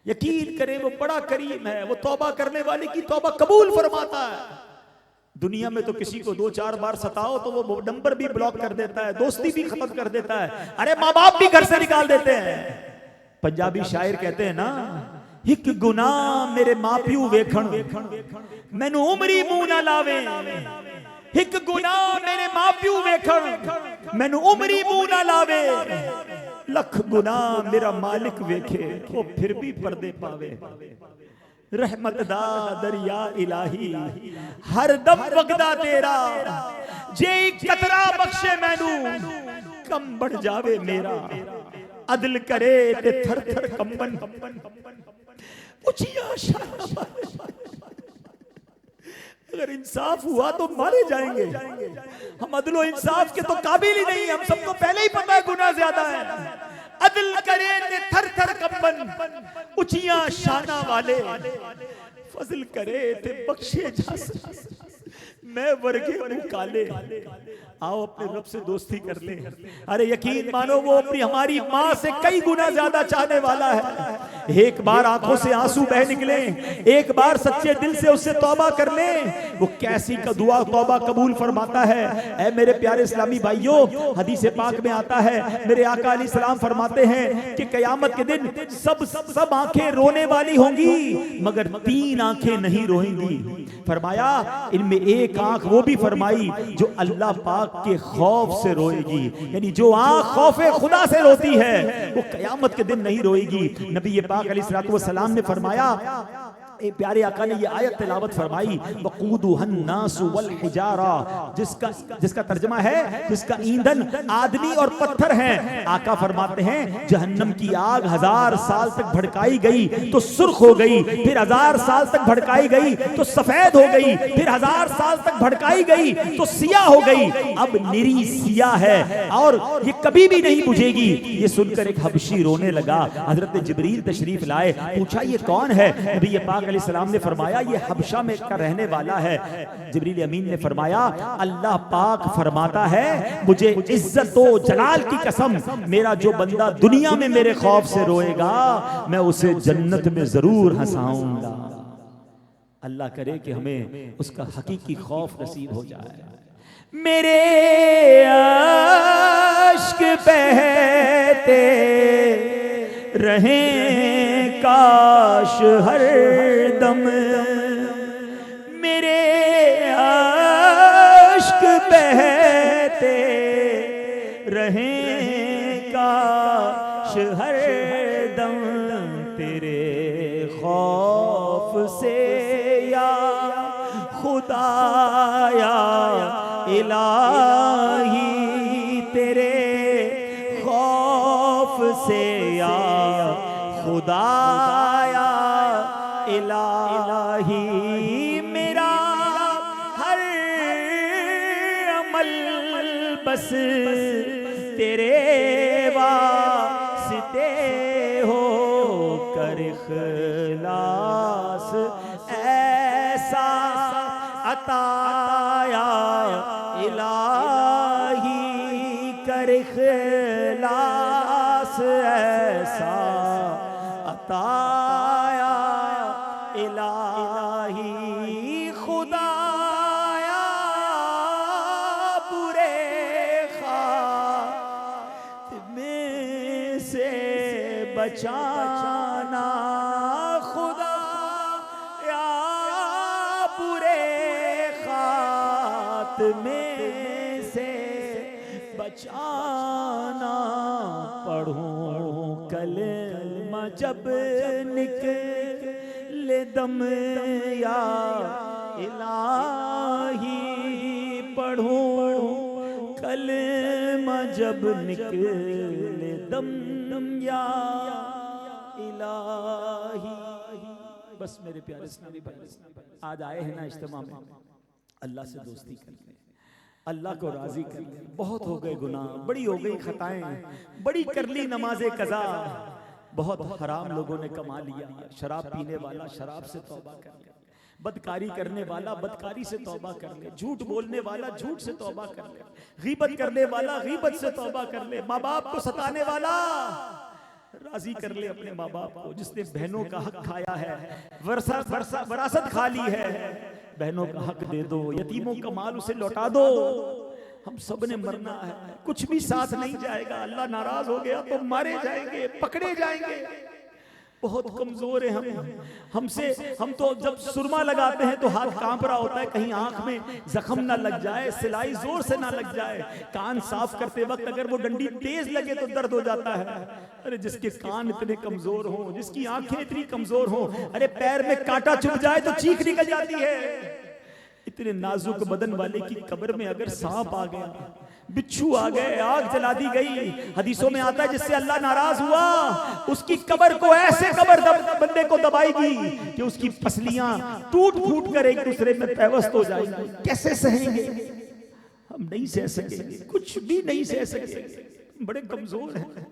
यकीन करे वो बड़ा करीम है। वो तौबा करने वाले की तौबा कबूल फरमाता है। दुनिया में तो किसी को 2-4 बार सताओ तो वो नंबर भी ब्लॉक कर देता है, दोस्ती भी खत्म कर देता है, अरे माँ बाप भी घर से निकाल देते हैं। पंजाबी शायर कहते हैं ना, हिक गुनाह मेरे माँ प्यू वेखण मैनू उमरी मुंह ना लावे, हिक गुनाह मेरे माँ प्यू वेखण मैनू उमरी मुंह ना लावे, लख गुनाह मेरा मालिक वेखे वो फिर भी पर्दे पावे। रहमत दा दरिया इलाही हर दम वगदा तेरा, जे कतरा बख्शे मैनू कम बढ़ जावे मेरा, अदल करे ते थर थर कंबन अगर इंसाफ हुआ तो मारे जाएंगे। हम अदलो इंसाफ के तो काबिल ही नहीं, हम सबको पहले ही पता है गुनाह ज्यादा है। अदल करे ते थर थर कंबन ऊंचियां शाना वाले, फजल करे ते बख्शे जा मैं वर्गे मुंह काले। आओ अपने रब से दोस्ती कर ले। अरे यकीन मानो वो अपनी हमारी माँ से कई गुना ज्यादा चाहने वाला है। एक बार आंखों से आंसू बह निकले, एक बार सच्चे दिल से उससे तौबा कर ले, वो कैसी का दुआ तौबा कबूल फरमाता है। ऐ मेरे प्यारे इस्लामी भाइयों, हदीस पाक में आता है, मेरे आका अलैहि सलाम फरमाते हैं कि कयामत के दिन सब आंखें रोने वाली होंगी मगर 3 आंखें नहीं रोएंगी। फरमाया इनमें एक आंख वो भी फरमाई जो अल्लाह पाक के खौफ से रोएगी, यानी जो आंख खौफे खुदा से रोती है वो कयामत के दिन नहीं रोएगी। नबी पाक अलैहि सलाम ने फरमाया, प्यारे आका ने ये आयत तिलावत फरमाई, वक़ूदुहन नासु वल हिजारा, जिसका तर्जुमा है जिसका ईंधन आदमी और पत्थर हैं। आका फरमाते हैं जहन्नम की आग 1000 साल तक भड़काई गई तो सुर्ख हो गई, फिर 1000 साल तक भड़काई गई तो सफेद हो गई, फिर 1000 साल तक भड़काई गई तो सियाह हो गई, अब निरी सियाह है और ये कभी भी नहीं बुझेगी। ये सुनकर एक हबशी रोने लगा। हजरत जिब्रील तशरीफ लाए, पूछा ये कौन है? नबी पाक सलाम ने फरमाया ये हबशा में का रहने वाला है। जिब्रील अमीन ने फरमाया अल्लाह पाक फरमाता है मुझे इज्जत व जलाल की कसम, मेरा जो बंदा दुनिया में मेरे खौफ से रोएगा मैं उसे जन्नत में जरूर हंसाऊंगा। अल्लाह करे कि हमें उसका हकीकी खौफ नसीब हो जाए। मेरे अश्क बहते रहें काश हर दम, मेरे अश्क बहते रहें काश हर दम, तेरे खौफ से या खुदाया इलाही, तेरे खौफ से या खुदाया इलाही, मेरा हर अमल बस तेरे वास्ते हो कर इखलास ऐसा अताया इलाही, कर इखलास ऐसा अताया इलाही, खुदाया बुरे खातिमे से बचाना, खुदाया बुरे खातिमे से पहचाना, पढ़ूं कलमा जब निकले दम या इलाही, पढ़ूं कलमा जब निकले दम या इलाही। बस मेरे प्यारे इस्लामी भाई, आज आए हैं ना इज्तिमा में, अल्लाह से दोस्ती कर ले, अल्लाह को राजी कर ले। बहुत हो गए गुनाह, बड़ी हो गई खताएं, बड़ी कर ली नमाज़े कज़ा, बहुत हराम लोगों ने कमा लिया। शराब पीने वाला शराब से तौबा कर ले, बदकारी करने वाला बदकारी से तौबा कर ले, झूठ बोलने वाला झूठ से तौबा कर ले, गीबत करने वाला गीबत से तौबा कर ले, माँ बाप को सताने वाला राजी कर ले अपने माँ बाप को। जिसने बहनों का हक खाया है, वरासत खा ली है, बहनों का हक दे दो, यतीमों का माल उसे लौटा दो। हम सब ने मरना है, कुछ भी साथ नहीं जाएगा। अल्लाह नाराज हो गया तो मारे जाएंगे, पकड़े जाएंगे। बहुत कमजोर है हम तो जब सुरमा लगाते हैं तो हाथ कांप रहा होता है, कहीं आंख में जख्म ना लग जाए, सिलाई जोर से ना लग जाए। कान साफ करते वक्त अगर वो डंडी तेज लगे तो दर्द हो जाता है। अरे जिसके कान इतने कमजोर हो, जिसकी आंखें इतनी कमजोर हो, अरे पैर में कांटा चुभ जाए तो चीख निकल जाती है। इतने नाजुक बदन वाले की कब्र में अगर सांप आ गया, बिच्छू आ गए, आग जला दी गई, हदीसों में आता है जिससे अल्लाह नाराज हुआ उसकी कब्र को ऐसे बंदे को दबाएगी कि उसकी पसलियां टूट फूट कर एक दूसरे में पैवस्त हो जाएंगी। कैसे सहेंगे? हम नहीं सह सकेंगे, कुछ भी नहीं सह सकेंगे, बड़े कमजोर हैं।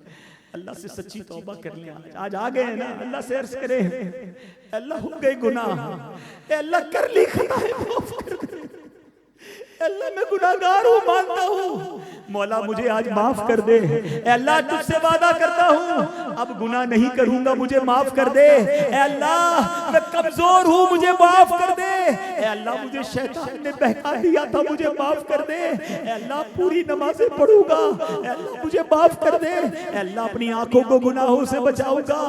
अल्लाह से सच्ची तौबा कर लिया। आज आ गए ना, अल्लाह से अर्ज करे, अल्लाह हो गए गुनाह, अल्लाह कर ली खताएं, माफ कर दे। अल्लाह मैं गुनाहगार हूँ, मानता हूँ, मौला मुझे आज माफ कर दे। अल्लाह तुझसे वादा करता हूँ अब गुनाह नहीं करूंगा, मुझे माफ कर दे। अल्लाह मैं कमजोर हूँ, मुझे माफ कर दे। अल्लाह मुझे शैतान ने बहका दिया था, मुझे माफ कर दे। अल्लाह पूरी नमाजें पढ़ूंगा, अल्लाह मुझे माफ कर दे। अल्लाह अपनी आंखों को गुनाहों से बचाऊंगा,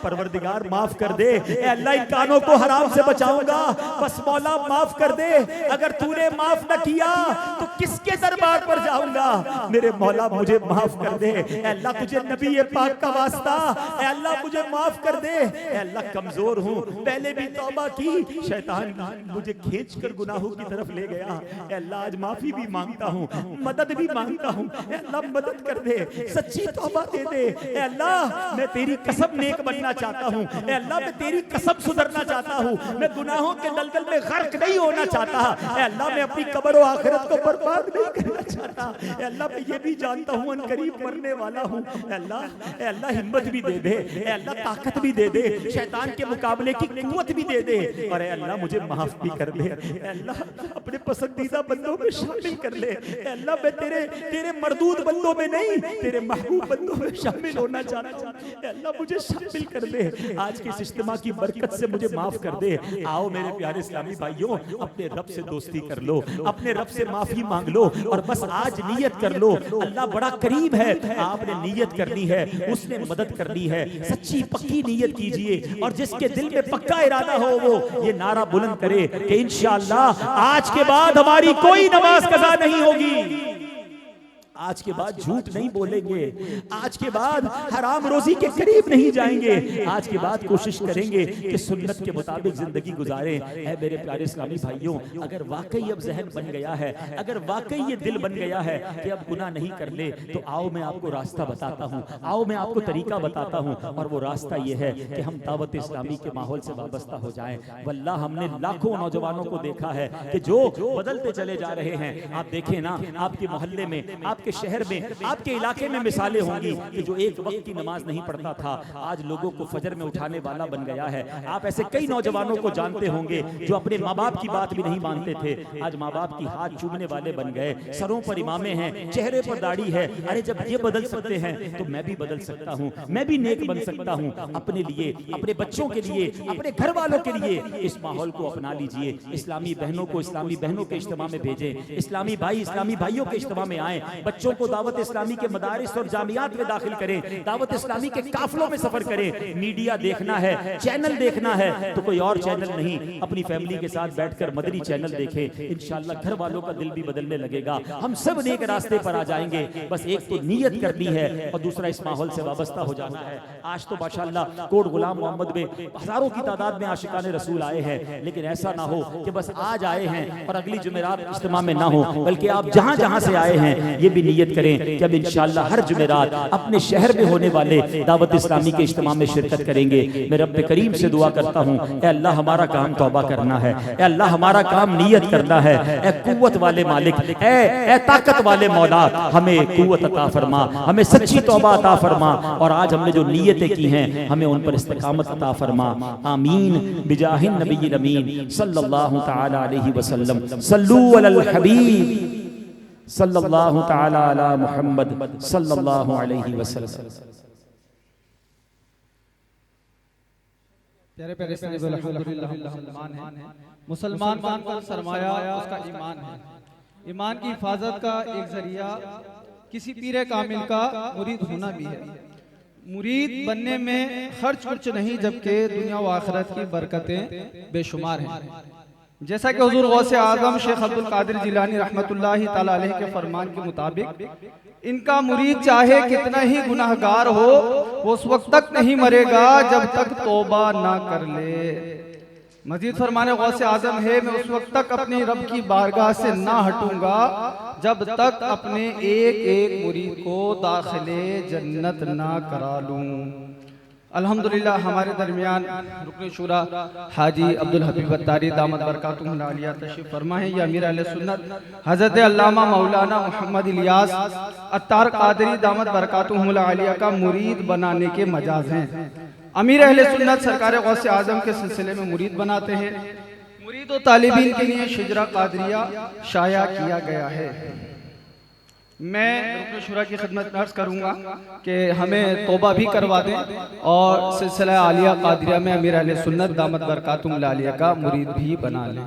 परवरदिगार माफ कर दे। अल्लाह इन कानों को हराम से बचाऊंगा, बस मौला माफ कर दे। अगर तूने माफ न किया तो किसके दरबार पर जाऊंगा? मेरे मौला मुझे माफ कर दे। अल्लाह तुझे नबी पाक का वास्ता, अल्लाह मुझे माफ कर दे। अल्लाह कमजोर हूँ, पहले भी तौबा की, शैतान मुझे खींचकर गुनाहों की तरफ ले गया। अल्लाह आज माफी भी मांगता हूँ, मदद भी मांगता हूँ। अल्लाह मदद कर दे, सच्ची तौबा दे दे। अल्लाह मैं तेरी कसम नेक बनना चाहता हूँ, अल्लाह मैं तेरी कसम सुधरना चाहता हूँ, मैं गुनाहों के दलदल में गर्क नहीं होना चाहता। अल्लाह मैं अपनी कब्र और आखिरत को बर्बाद नहीं करना चाहता। अल्लाह मैं ये भी जानता हूँ अनकरीब मरने वाला हूँ। अल्लाह हिम्मत भी दे दे, अल्लाह ताकत भी दे दे, शैतान के मुकाबले की कुव्वत भी दे दे। और अल्लाह मुझे माफ भी कर ले। अल्लाह अपने पसंदीदा बंदों में शामिल कर ले। अल्लाह मैं तेरे मरदूद बंदों में नहीं, तेरे महबूब बंदों में शामिल होना चाहता हूँ। अल्लाह मुझे शामिल कर ले। आज के इस इज्तिमा की बरकत से मुझे माफ कर दे। आओ मेरे प्यारे इस्लामी भाइयों, अपने रब से दोस्ती कर लो, अपने रब से माफी मांग लो, और बस आज नियत कर लो, अल्लाह बड़ा करीब है। आपने नियत करनी है, उसने मदद करनी है। सच्ची पक्की नियत कीजिए, और जिसके दिल में पक्का इरादा हो वो ये नारा बुलंद करे कि इंशाअल्लाह आज के बाद हमारी कोई नमाज कज़ा नहीं होगी, आज के बाद झूठ नहीं बोलेंगे, आज के बाद हराम रोजी के करीब नहीं जाएंगे, आज के बाद कोशिश करेंगे कि सुन्नत के मुताबिक जिंदगी गुजारें। ऐ मेरे प्यारे इस्लामी भाइयों, अगर वाकई अब जहन बन गया है, अगर वाकई ये दिल बन गया है कि अब गुनाह नहीं कर ले, तो आओ मैं आपको रास्ता बताता हूँ, आओ मैं आपको तरीका बताता हूँ। और वो रास्ता ये है कि हम दावत इस्लामी के माहौल से वाबस्ता हो जाएं। वल्लाह हमने लाखों नौजवानों को देखा है कि जो बदलते चले जा रहे हैं। आप देखें ना, आपके मोहल्ले में, आपके शहर में, आपके इलाके में मिसालें होंगी कि जो एक वक्त की नमाज नहीं पढ़ता था आज लोगों को फजर में उठाने वाला बन गया है। आप ऐसे कई नौजवानों को जानते होंगे जो अपने माँ बाप की बात भी नहीं मानते थे, आज माँ बाप की हाथ चूमने वाले बन गए। सरों पर इमामे हैं, चेहरे पर दाढ़ी है। अरे जब ये बदल सकते हैं तो मैं भी बदल सकता हूँ, मैं भी नेक बन सकता हूँ। अपने लिए, अपने बच्चों के लिए, अपने घर वालों के लिए इस माहौल को अपना लीजिए। इस्लामी बहनों को इस्लामी बहनों के इज्तिमा में भेजें, इस्लामी भाई इस्लामी भाइयों के इज्तिमा में आए। बच्चों को दावत इस्लामी के मदारिस और जामियात में दाखिल करें, दावत इस्लामी के काफिलों में सफर करें। मीडिया देखना है, चैनल देखना है तो कोई और चैनल नहीं, अपनी फैमिली के साथ बैठकर मदनी चैनल देखें। इंशाअल्लाह घर वालों का दिल भी बदलने लगेगा, हम सब नेक रास्ते पर आ जाएंगे। बस एक तो नीयत करनी है और दूसरा इस माहौल से वाबस्ता हो जाना है। आज तो माशाअल्लाह कोट गुलाम मोहम्मद में हजारों की तादाद में आशिकाने रसूल आए हैं, लेकिन ऐसा ना हो कि बस आज आए हैं और अगली जुमेरात इज्तिमा में ना हो, बल्कि आप जहां जहां से आए हैं ये भी नीयत करें कि अब इंशाअल्लाह हर जुमेरात अपने शहर में होने वाले दावत इस्लामी के इज्तिमा में शिरकत करेंगे। मैं रब्बे करीम से दुआ करता हूँ, ए अल्लाह हमारा काम तौबा करना है, ए अल्लाह हमारा काम नीयत करना है। ए कुव्वत वाले मालिक, ए ताकत वाले मौला, हमें कुव्वत अता फरमा, हमें सच्ची तौबा अता फरमा, और आज हमने जो नीयतें की हैं हमें उन पर इस्तिकामत अता फरमा। आमीन बिजाहिन नबील अमीन सल्लल्लाहु तआला अलैहि वसल्लम। सल्लू अलल हबीब सल्लल्लाहु तआला अला मुहम्मद सल्लल्लाहु अलैहि वसल्लम। प्यारे प्यारे साहिब अल्हम्दुलिल्लाह मुसलमान का सरमाया उसका ईमान है। ईमान की हिफाजत का एक जरिया किसी पीरे कामिल का मुरीद होना भी है। मुरीद बनने में खर्च कुछ नहीं, जबकि दुनिया व आखिरत की बरकतें बेशुमार हैं। जैसा कि हुजूर गौसे आजम शेख अब्दुल कादिर जिलानी रहमतुल्लाहि ताला अलैहि के फरमान के मुताबिक इनका मुरीद चाहे कितना ही गुनाहगार हो, वो उस वक्त तक नहीं मरेगा जब तक तौबा ना कर ले। मजीद फरमाने गौसे आजम है, मैं उस वक्त तक अपनी रब की बारगाह से ना हटूंगा जब तक अपने एक एक मुरीद को दाखिले जन्नत ना करा लूं। अल्हम्दुलिल्लाह हमारे दरमियान रुकन शुरा हाजी अब्दुल हबीब अत्तारी दामत बरकातुहुल आलिया तशरीफ फरमा है। ये अमीर अहले सुन्नत हजरत अल्लामा मौलाना मोहम्मद इलियास अत्तार कादरी दामत बरकातुहुल आलिया का मुरीद बनाने के मजाज हैं। अमीर अहले सुन्नत सरकार गौसे आजम के सिलसिले में मुरीद बनाते हैं। मुरीद और तालिबीन के लिए शिजरा कादरिया शाया किया गया है। मैं रुकन शुरा की खिदमत में अर्ज करूंगा कि हमें तौबा भी करवा दें और सिलसिला आलिया कादरिया में अमीर अहले सुन्नत दामत बरकातुहुल आलिया का मुरीद भी बना लें।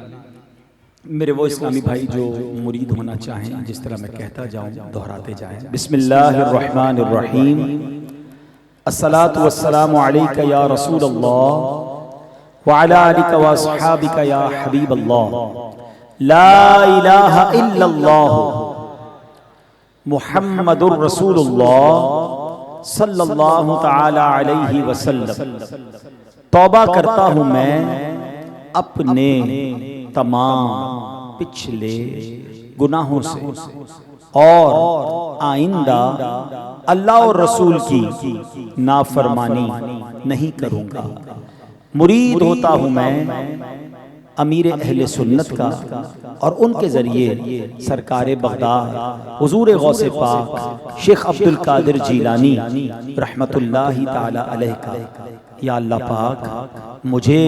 मेरे वो इस्लामी भाई जो मुरीद होना चाहें, जिस तरह मैं कहता जाऊं दोहराते जाएं। बिस्मिल्लाहिर्रहमानिर्रहीम। अस्सलातु वस्सलामु अलैका या रसूलल्लाह व अला आलिका व अस्हाबिका या हबीबल्लाह। ला इलाहा इल्लल्लाह मुहम्मदुर रसूलुल्लाह सल्लल्लाहु तआला अलैहि वसल्लम। तौबा करता हूं मैं अपने तमाम पिछले गुनाहों से और आइंदा अल्लाह और रसूल की नाफरमानी नहीं करूंगा। मुरीद होता हूं मैं अमीर अहले सुन्नत का और उनके जरिए सरकार बगदाद हुजूर गौसे पाक शेख अब्दुल कादिर जिलानी रहमतुल्लाहि ताला अलैह का। या अल्लाह पाक मुझे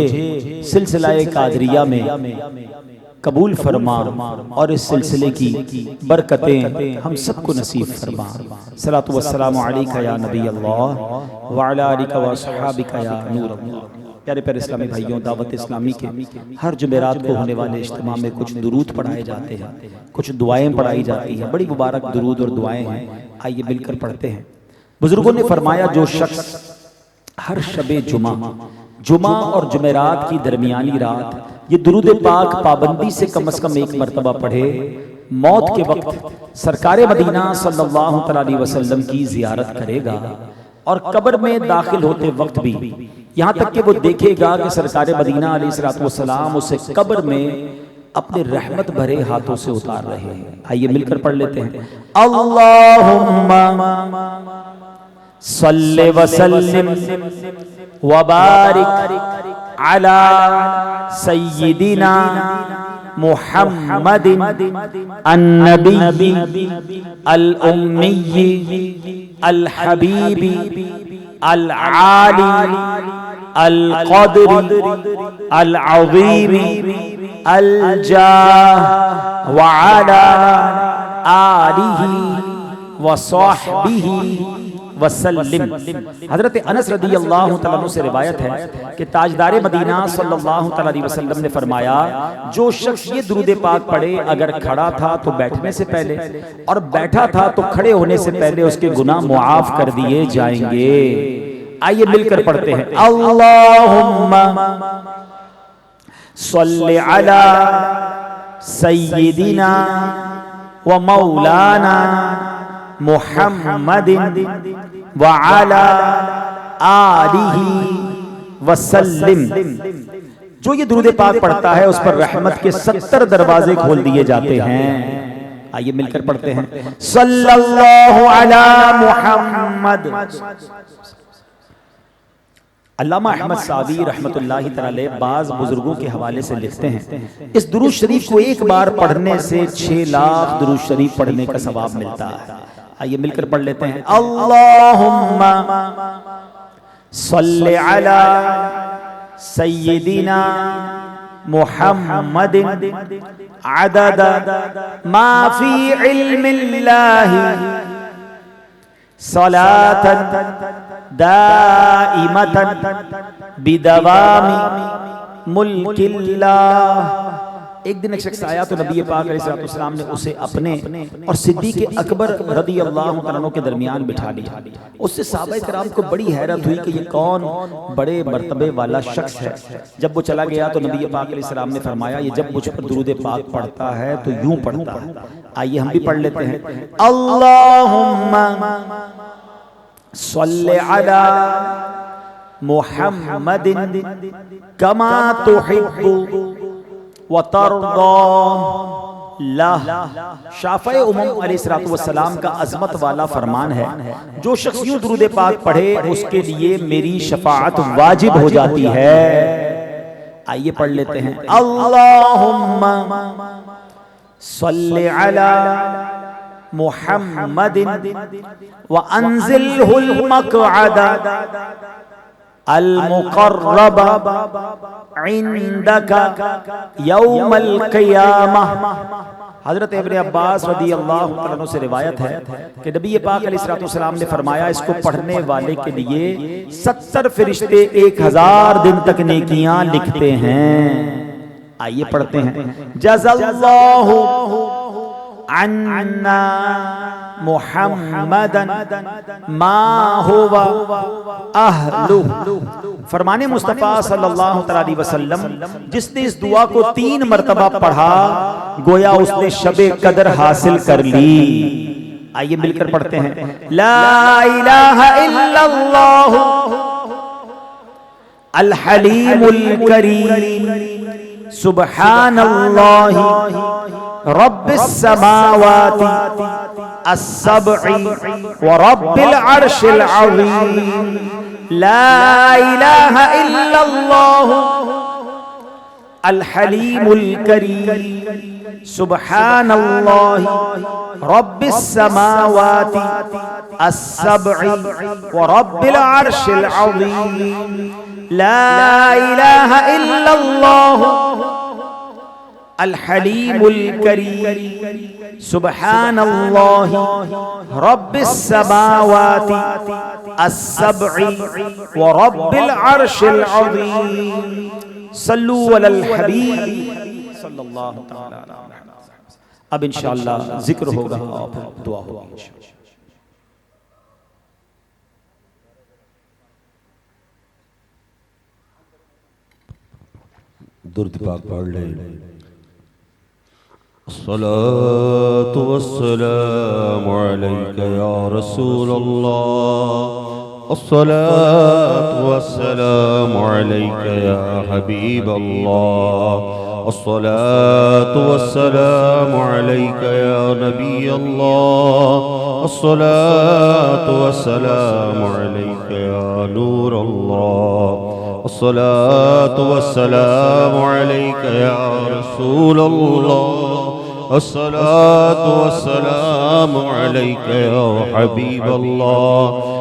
सिलसिला कादरिया में कबूल फरमा और इस सिलसिले की बरकतें हम सबको नसीब फरमा। सलातु वस्सलामु अलैका या नबी अल्लाह व अला आलिका व अस्हाबिका या नूर अल्लाह। प्यारे प्यारे इस्लामी भाइयों, दावत इस्लामी के हर जुमेरात को होने वाले इज्तिमा में कुछ दुरूद पढ़ाए जाते हैं, कुछ दुआएं पढ़ाई जाती हैं। बड़ी मुबारक दुरूद और दुआएं हैं, आइए मिलकर पढ़ते हैं। बुजुर्गों ने फरमाया, जो शख्स हर शबे जुमा और जुमेरात की दरमियानी रात ये दुरूद पाक पाबंदी से कम एक मरतबा पढ़े, मौत के वक्त सरकारे मदीना सल्लल्लाहु अलैहि वसल्लम की जियारत करेगा और कब्र में दाखिल होते वक्त भी यहाँ तक कि वो देखेगा कि सरकारे मदीना अलैहिस्सलातु वस्सलाम उसे कब्र में अपने रहमत भरे हाथों से उतार रहे हैं। आइए मिलकर पढ़ लेते हैं। अल्लाहुम्मा सल्लि व सल्लिम व बारिक अला सय्यिदिना मुहम्मदिन अन्नबी अल उम्मी अल हबीबी अल आली अल क़द्री अल अज़ीमी अल जाह व अला आलिही व सहबिही वसल्लिम। हजरत अनस रदियल्लाहु तआला अन्हु से रिवायत है कि ताजदार मदीना सल्लल्लाहु तआला अलैहि वसल्लम ने फरमाया, जो शख्स ये दुरूद पाक पढ़े, अगर खड़ा था तो बैठने से पहले और बैठा था तो खड़े होने से पहले उसके गुनाह मुआफ कर दिए जाएंगे। आइए मिलकर पढ़ते हैं। अल्लाहुम्मा सल्लि अला सय्यिदिना व मौलाना मुहम्मदिन व अला आलिहि वसल्लिम। जो ये दुरूद पाक पढ़ता है उस पर रहमत के 70 दरवाजे खोल दिए जाते हैं। आइए मिलकर पढ़ते हैं। सल्लल्लाहु अला मुहम्मद। अल्लामा अहमद सावी रहमतुल्लाहि तआला अलैह बाज़ बुजुर्गों के हवाले से लिखते हैं, इस दुरूद शरीफ को एक बार पढ़ने से 6 लाख दुरूद शरीफ पढ़ने का सवाब मिलता है। आइए मिलकर पढ़ लेते हैं। अल्लाहुम्मा सल्लि अला सय्यिदिना मुहम्मदिन अदद मा फी इल्मिल्लाहि सलातन दाइमतन बिदवामी मुल्किल्लाह। एक दिन एक शख्स आया तो नबी पाक अलैहिस्सलाम ने उसे अपने और सिद्दीक़ अकबर रदियल्लाहु तआला अन्हु के दरमियान बिठा लिया। उससे सहाबाए किराम को बड़ी हैरत हुई कि ये कौन बड़े मर्तबे वाला शख्स है। जब वो चला गया तो नबी पाक अलैहिस्सलाम ने फरमाया, ये जब मुझ पर दुरूद पाक पढ़ता है तो यूं पढ़ता है। आइए हम भी पढ़ लेते हैं। अल्लाहुम्मा सल्लि अला मुहम्मदिन कमा तुहिब्बु व तर्दा लह। शाफ़े उम्म अलैहिस्सलातु वस्सलाम का अज़मत वाला फरमान है, जो शख्स यूं दुरूद पाक पढ़े उसके लिए मेरी शफाअत वाजिब हो जाती है। आइए पढ़ लेते हैं। अल्लाहुम्मा सल्लि अला मुहम्मदिन व अंज़िलहुल मक़अद अल मुक़र्रब इंदका यौमल क़ियामह। हज़रत इब्न अब्बास रदियल्लाहु तआला अन्हु से रिवायत है कि नबी पाक अलैहिस्सलातु वस्सलाम ने फरमाया, इसको पढ़ने वाले के लिए 70 फरिश्ते 1000 दिन तक नेकियां लिखते हैं। आइए पढ़ते हैं। जज़ल्लाहु अन्ना मुहम्मदन मा हुवा अहलु। फरमाने मुस्तफ़ा सल्लल्लाहु अलैहि वसल्लम, जिसने इस दुआ को 3 मरतबा पढ़ा गोया उसने शबे कदर हासिल कर ली। आइए मिलकर पढ़ते हैं। ला इलाहा इल्लल्लाह अल हलीमुल करीम सुब्हानल्लाहि रब्बिस समावाति अस्सब्इ व रब्बिल अर्शिल अज़ीम। ला इलाहा इल्लल्लाह अल हलीमुल करीम सुब्हानल्लाहि रब्बिस समावाति अस्सब्इ व रब्बिल अर्शिल अज़ीम। ला इलाहा इल्लल्लाह अल हलीमुल करीम सुब्हानल्लाहि रब्बिस समावाति अस्सब्इ व रब्बिल अर्शिल अज़ीम। सल्लु अलल हबीब सल्लल्लाहु तआला अलैहि वसल्लम। अब इंशाअल्लाह जिक्र होगा और फिर दुआ होगी। दुरूद पाक पढ़ ले। अस्सलातु वस्सलामु अलैका या रसूलल्लाह। अस्सलातु वस्सलामु अलैका या हबीबल्लाह। अस्सलातु वस्सलामु अलैका या नबीयल्लाह। अस्सलातु वस्सलामु अलैका या नूरल्लाह। अस्सलातु वस्सलामु अलैका या रसूलल्लाह। अस्सलातु वस्सलामु अलैका या हबीबल्लाह।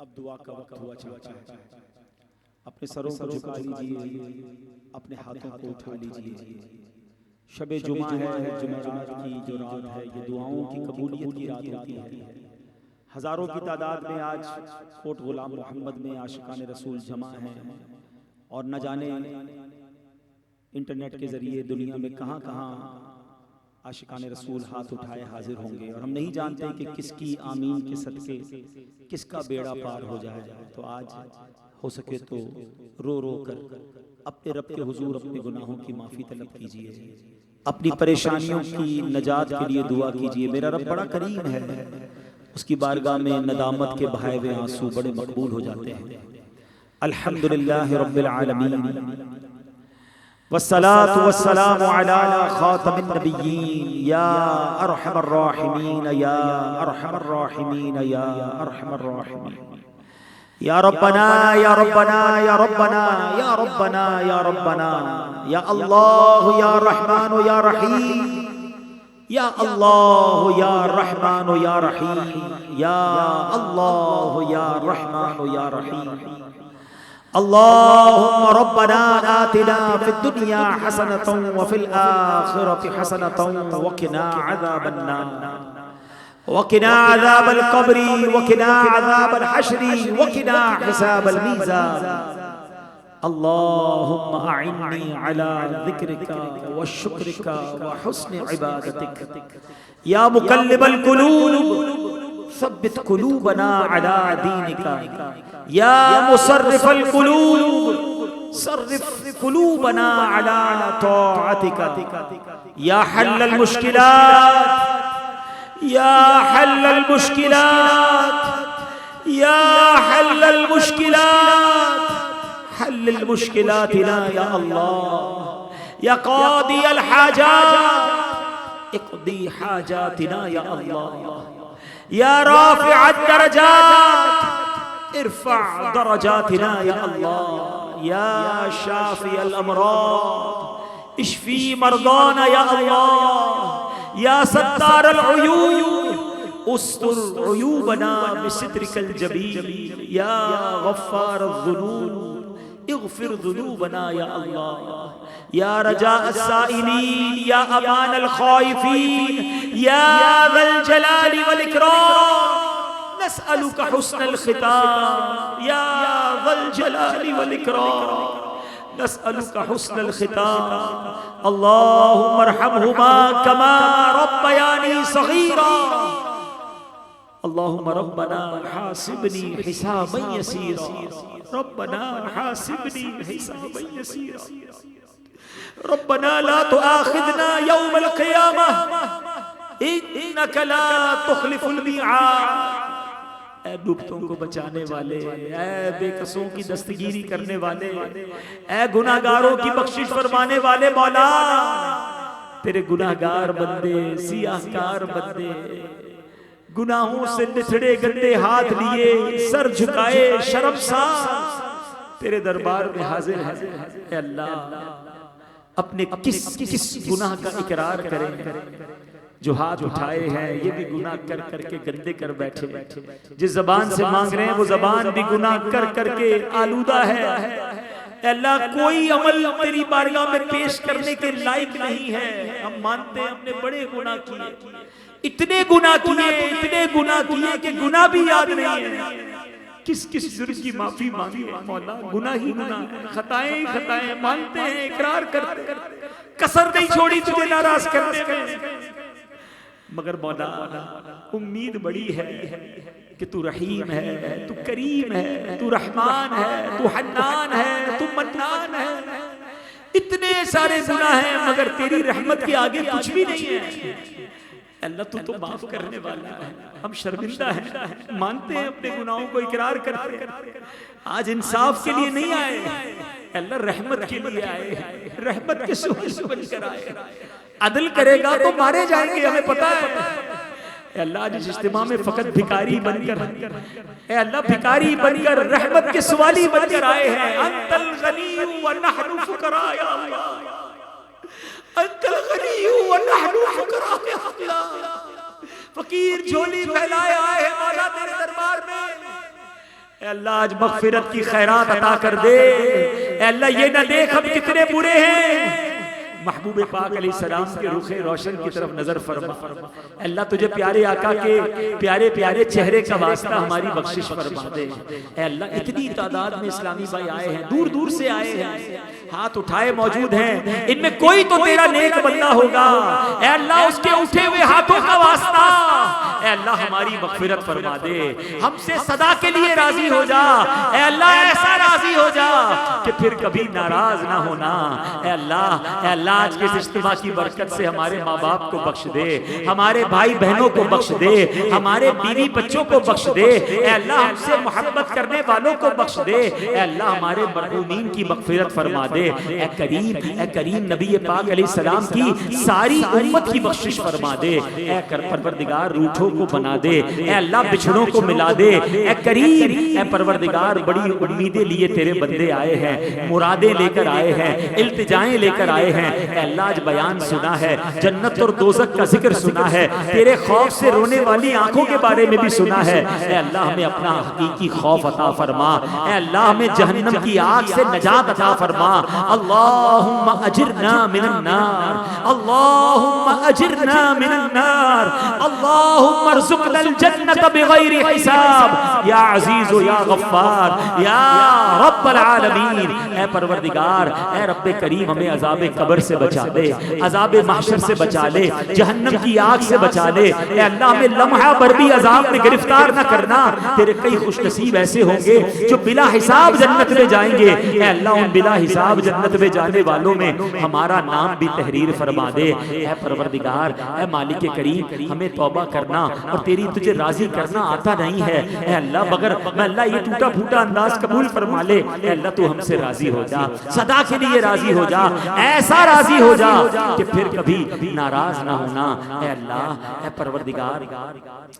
अब दुआ का वक्त हुआ चाहता है। अपने सरों को झुका लीजिए, अपने हाथों को उठा लीजिए। शबे जुमा है, जुमेरात की जो रात है, ये दुआओं की कबूलियत की रात होती है। हजारों की तादाद में आज कोट गुलाम मोहम्मद में आशिकान रसूल जमा हैं और न जाने इंटरनेट के जरिए दुनिया में कहां कहां आशिकान रसूल हाथ उठाए हाजिर होंगे और हम नहीं जानते कि किसकी आमीन के सदके किसका बेड़ा पार हो जाए। तो आज हो सके तो रो रो कर अपने रब के हुजूर अपने गुनाहों की माफ़ी तलब कीजिए, अपनी परेशानियों की नजात के लिए दुआ कीजिए। मेरा रब बड़ा करीम है, उसकी बारगाह में नदामत के बहाए हुए आंसू बड़े मकबूल हो जाते हैं। अल्हम्दुलिल्लाह रब्बिल आलमीन वस्सलातु वस्सलामु अला खातमिन नबिय्यीन या अरहमर राहिमीन या अरहमर राहिमीन या अरहमर राहिमीन। या रब्बना या रब्बना या रब्बना या रब्बना या रब्बना या अल्लाह या रहमान या रहीम या अल्लाह या रहमान या रहीम या अल्लाह या रहमान या रहीम। अल्लाहुम्मा रब्बना आतिना फिद दुनिया हसनतन व फिल आखिरति हसनतन व क़िना अज़ाबन नार व क़िना अज़ाबल क़ब्रि व क़िना अज़ाबल हश्रि व क़िना हिसाबल मीज़ान। अल्लाहुम्मा अइन्नी अला ज़िक्रिका व शुक्रिका व हुस्नि इबादतिक या मुक़ल्लिबल क़ुलूब सब्बित कुलूबना अला दीनिका या मुसर्रिफल कुलूब सर्रिफ कुलूबना अला तौअतिका या हल्लल मुश्किलात या हल्लल मुश्किलात या हल्लल मुश्किलात हल्लल मुश्किलातिना या अल्लाह या क़ादियल हाजात इक़दी हाजातिना या अल्लाह या राफ़िअद दरजात इरफ़अ दरजातिना या अल्लाह या शाफी अल अमराद इश्फी मरदाना या अल्लाह, या सत्तार अल उयूब उस्तुर उयूबना बिसित्रिकल जबील, या गफ्फार अज़्ज़ुनूब इग़फिर ज़ुनूबना या अल्लाह, या रजा अस्साइलीन या अमान अल ख़ाइफ़ीन, या ज़ल जलाली वल इकराम नस्अलुका हुस्नल ख़िताम, या ज़ल जलाली वल इकराम नस्अलुका हुस्नल ख़िताम। अल्लाहुम्मा अर्हमहुमा कमा रब्बयानी सग़ीरा। अल्लाहुम्मा रब्बना हासिबनी हिसाबन यसीरा, रब्बना हासिबनी हिसाबन यसीरा, रब्बना ला तुआखिज़ना यौमल क़ियामह इन्नका ला तुख़लिफ़ुल मिआद। ऐ डूबतों को बचाने वाले, ऐ बेकसों की दस्तगीरी करने वाले, ऐ गुनाहगारों की बख्शिश फरमाने वाले मौला, तेरे गुनाहगार बंदे, सियाहकार बंदे, गुनाहों से निथड़े गंदे हाथ लिए, सर झुकाए शर्मसार तेरे दरबार में हाजिर है। अल्लाह अपने किस गुनाह का इकरार करें। जो हाथ उठाए हैं ये भी गुनाह कर करके गंदे कर बैठे, जिस जबान से मांग रहे हैं वो जबान भी गुनाह कर करके आलूदा है। अल्लाह कोई अमल तेरी बारगाह में पेश करने के लायक नहीं है। हम मानते हैं हमने बड़े गुनाह किए, इतने गुनाह किए कि गुनाह भी याद नहीं है। किस जुर्म की माफी मांगे मौला, गुनाह ही गुनाह, खताएं मानते हैं, इकरार करते, कसर नहीं छोड़ी तुझे नाराज करने में। मगर मौला उम्मीद बड़ी है कि तू रहीम है, तू करीम है, तू रहमान है, तू हन्नान है, तू मन्नान है। इतने सारे गुनाह हैं मगर तेरी रहमत के आगे कुछ भी नहीं है। अल्लाह तू तो माफ करने वाला है। हम शर्मिंदा हैं, मानते हैं अपने गुनाहों को, इकरार करते हैं। आज इंसाफ के लिए नहीं आए अल्लाह, रहमत के लिए आए, रहमत के सूरज बनकर आए। अदल करेगा तो मारे जाएंगे, हमें पता है। अल्लाह आज इस इज्तिमा में फकत भिखारी बनकर, अल्लाह भिखारी बनकर, रहमत के सवाली बनकर आए हैं। अंतल गनी व नहनु फुकरा या अल्लाह, अंतल गनी व नहनु फुकरा या अल्लाह। फकीर झोली फैलाए आए हैं मौला तेरे दरबार में। अल्लाह आज मगफिरत की खैरात अता कर दे। अल्लाह ये ना देख हम कितने बुरे हैं, महबूब पाक अलैहिस्सलाम के रुखे रोशन की तरफ नजर फरमा। अल्लाह तुझे प्यारे आका के प्यारे प्यारे चेहरे का वास्ता हमारी बख्शिश फरमा दे। अल्लाह इतनी तादाद में इस्लामी भाई आए हैं, दूर दूर से आए हैं, हाथ उठाए मौजूद हैं। इनमें कोई तो तेरा नेक बंदा होगा। अल्लाह उसके उठे हुए हाथों का वास्ता अल्लाह हमारी मगफिरत फरमा दे। हमसे सदा के लिए राजी हो जा अल्लाह, ऐसा राजी हो जा कि फिर कभी नाराज ना होना। अल्लाह आज के इस इज्तिमा की बरकत से हमारे माँ बाप को बख्श दे, हमारे भाई बहनों को बख्श दे, हमारे बीवी बच्चों को बख्श दे। अल्लाह हमसे मोहब्बत करने वालों को बख्श दे। अल्लाह हमारे मरहूमीन की मगफिरत फरमा दे। ए करीम नबी पाक अलैहिस्सलाम की सारी उम्मत की बख्शिश फरमा दे। ए परवरदिगार रूठों को बना दे, ए अल्लाह बिछड़ों को मिला दे। ए करीम ए परवरदिगार बड़ी उम्मीदें लिए तेरे बंदे आए हैं, मुरादें लेकर आए हैं, इल्तिजाएं लेकर आए हैं। अल्लाह आज बयान सुना है, जन्नत और दोज़ख का जिक्र सुना है, तेरे खौफ से रोने वाली आंखों के बारे में भी सुना है। अल्लाह हमें अपना हकीकी खौफ अता फरमा। अल्लाह हमें जहन्नम की आग से नजात अता फरमा। अल्लाहुम्मा अजिरना मिनन नार, अल्लाहुम्मा अजिरना मिनन नार, अल्लाहुम्मा अर्ज़ुक़नल जन्नत बिग़ैरि हिसाब या अज़ीज़ या गफ़्फ़ार या रब्बल आलमीन। ऐ परवरदिगार, ऐ रब्बे करीम हमें अज़ाबे कब्र से बचा ले, अज़ाबे महशर से बचा ले, जहन्नम की आग से बचा ले। ऐ अल्लाह हमें लम्हा भर भी अज़ाब में गिरफ्तार न करना। तेरे कई खुशनसीब ऐसे होंगे जो बिला हिसाब जन्नत में जाएंगे। ऐ अल्लाह उन बिला हिसाब जन्नत में जाने वालों में हमारा नाम भी तहरीर फरमा दे। ऐ परवरदिगार, ऐ मालिक करीम हमें तौबा करना और तेरी तुझे राजी करना आता नहीं है। ऐ अल्लाह मगर मैं अल्लाह ये टूटा फूटा अंदाज कबूल फरमा ले। ऐ अल्लाह तू हमसे राजी हो जा, सदा के लिए राजी हो जा, ऐसा राजी हो जा कि फिर कभी नाराज ना होना। ऐ अल्लाह, ऐ परवरदिगार,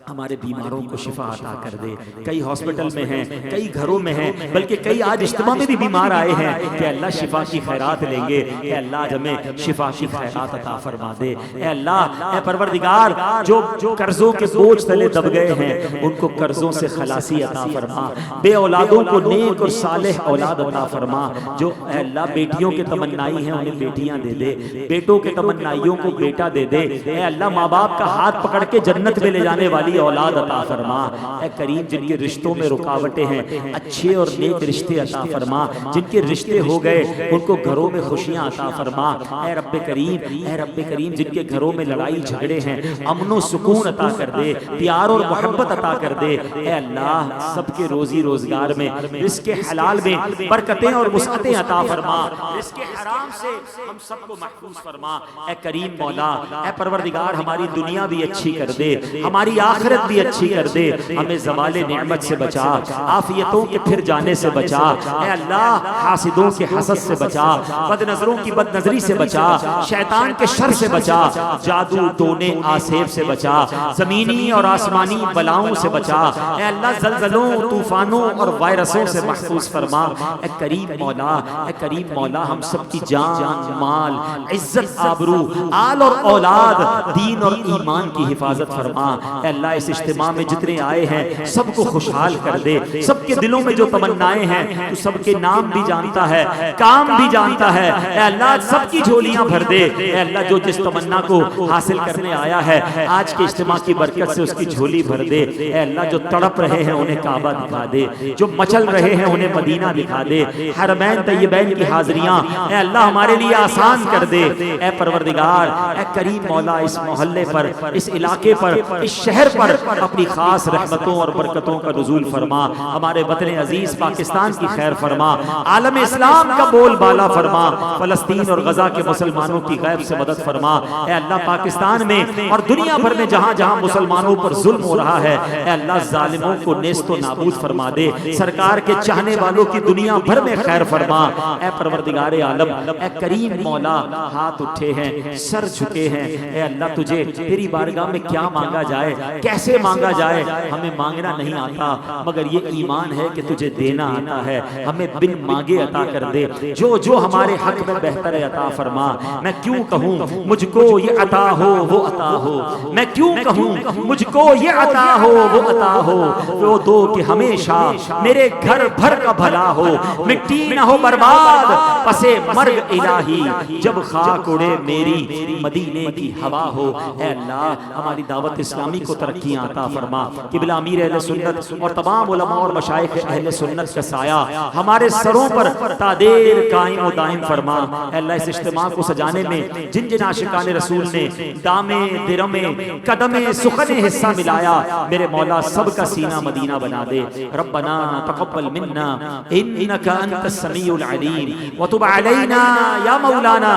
हमारे बीमारों को शिफा अता कर दे। कई हॉस्पिटल में हैं, कई घरों में हैं, बल्कि कई आज इज्तिमा में भी बीमार आए हैं कि अल्लाह शिफा की खैरात लेंगे। ऐ अल्लाह हमें शिफा की खैरात अता फरमा दे। ऐ अल्लाह, ऐ परवरदिगार, जो कर्जों के बोझ तले दब गए हैं उनको कर्जों से खलासी अता फरमा। बे औलादों को नेक और सालेह औलाद अता फरमा। जो ऐ अल्लाह बेटियों के तमन्नाई हैं उन्हें बेटियां दे दे, बेटों के तमन्नाइयों को बेटा दे दे। ऐ अल्लाह, माँ बाप का हाथ पकड़ के जन्नत में ले जाने वाली औलाद अता फरमा। ऐ करीम, जिनके रिश्तों में रुकावटें हैं अच्छे और नेक रिश्ते अता फरमा। जिनके रिश्ते हो गए उनको घरों में खुशियां अता फरमा। ऐ रब्बे करीम, ऐ रब्बे करीम, जिनके घरों में लड़ाई झगड़े हैं अमनो सुकून अता कर दे, प्यार और मोहब्बत अता कर दे। ऐ अल्लाह, सबके रोजी रोजगार में, रिज़्क़े हलाल में बरकतें और वुसअतें अता फरमा। रिज़्क़े हराम से हम सबको महफूज फरमा। ऐ करीम मौला, ऐ परवरदिगार, हमारी दुनिया भी अच्छी कर दे, हमारी आखिरत भी अच्छी कर दे। हमें ज़वाले नेमत से बचा, आफियतों के फिर जाने से बचा। ऐ अल्लाह, हासिदों के हसद से बचा, बदनजरों की बदनजरी से बचा, शैतान के शर से बचा, जादू टोने आसेब से बचा, जमीनी और आसमानी बलाओं से बचा। ऐ अल्लाह, जलजलों, तूफानों और वायरसों से महफूज फरमा। ऐ करीम मौला, ऐ करीम मौला, हम सबकी जान, माल, इज्जत, आबरू, आल और औलाद, दीन और ईमान की हिफाजत फरमा। ऐ अल्लाह, इस इज्तिमा में जितने आए हैं सबको खुशहाल कर दे। सबके दिलों में जो तमन्नाएं हैं तू सबके नाम भी जानता है, काम भी जानता है। ऐ अल्लाह, सबकी झोलियां भर दे। ऐ अल्लाह, जो जिस तमन्ना को हासिल करने आया है आज के इज्तिमा की बरकत से उसकी झोली भर दे। ऐ अल्लाह, जो तड़प रहे हैं उन्हें काबा दिखा दे, जो मचल रहे हैं उन्हें मदीना दिखा दे। हरमैन तय्यबैन की हाजिरियां ऐ अल्लाह हमारे लिए आसान कर दे। ऐ परवरदिगार, ऐ करीम मौला, इस मोहल्ले पर, इस इलाके पर, इस शहर पर अपनी खास रहमतों और बरकतों का नुज़ूल फरमा। हमारे वतन अजीज पाकिस्तान की खैर फरमा, आलम इस्लाम का बोल बाला फरमा, फलस्तीन और गजा के मुसलमानों की गैब से मदद फरमा। ऐ अल्लाह, पाकिस्तान में और दुनिया भर में जहां जहां मुसलमानों पर जुल्म हो रहा है ऐ अल्लाह, जालिमों को नेस्तो नाबूद फरमा दे। सरकार के चाहने वालों की दुनिया भर में खैर फरमा। ऐ परवरदिगार आलम, ऐ करीम मौला, हाथ उठे हैं, सर झुके हैं। ऐ अल्लाह, तुझे तेरी बारगाह में क्या मांगा जाए, कैसे मांगा जाए, हमें मांगना नहीं आता, मगर ये ईमान है कि तुझे देना आता है। हमें बिन मांगे अता कर दे। जो जो हमारे हक में बेहतर है अता फरमा। मैं क्यों कहूँ मुझको ये अता हो वो अता हो, मैं क्यों कहूँ मुझको ये अता हो वो अता हो। वो दो कि हमेशा मेरे घर भर का भला हो, मिट्टी न हो बर्बाद पसे मर्ग इलाही, जब खाक उड़े मेरी मदीने की हवा हो। ऐ अल्लाह, हमारी दावत इस्लामी को तरक्कियां अता फरमा। किबला अमीर अहले सुन्नत और तमाम उलमा और मशाइख अहले सुन्नत का साया हमारे सरों पर तादेर कायम और दायम फरमा। ऐ अल्लाह, इस इज्तिमा को सजाने में जिन जिन आशिकाने रसूल ने दामे दिरमे कदमे सुखने हिस्सा मिलाया, मेरे मौला सबका सीना मदीना बना दे। रब्बना तक़ब्बल मिन्ना इन्नका अंतस समीउल अलीम व तुब अलैना या मौलाना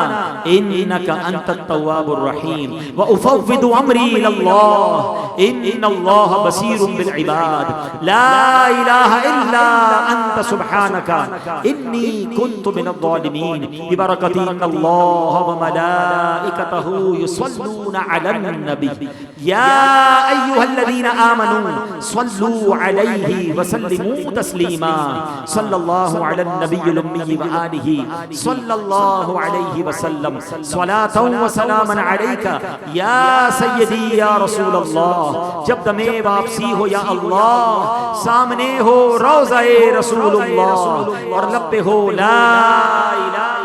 इन्नका अंतत तव्वाबुर रहीम व उफ़व्विदु अमरी इलल्लाह इन्नल्लाह बसीरुम बिल इबाद ला इलाहा इल्ला अंत सुब्हानका इन्नी कुन्तु मिनज़ ज़ालिमीन बिबरकति इन्नल्लाह व मलाइकतहु युसल्लूना अलन नबी या अय्युहल्लज़ीना आमनू सल्लू अलैहि व सल्लिमू तस्लीमा सल्लल्लाहु अलन नबिय्यिल उम्मी व आलिहि सल्लल्लाहु अलैहि वसल्लम सलातन व सलामन अलैका या सय्यदी या रसूल अल्लाह। जब दमे वापसी हो या अल्लाह, सामने हो रोज़ाए रसूलुल्लाह और लब पे हो ला इलाहा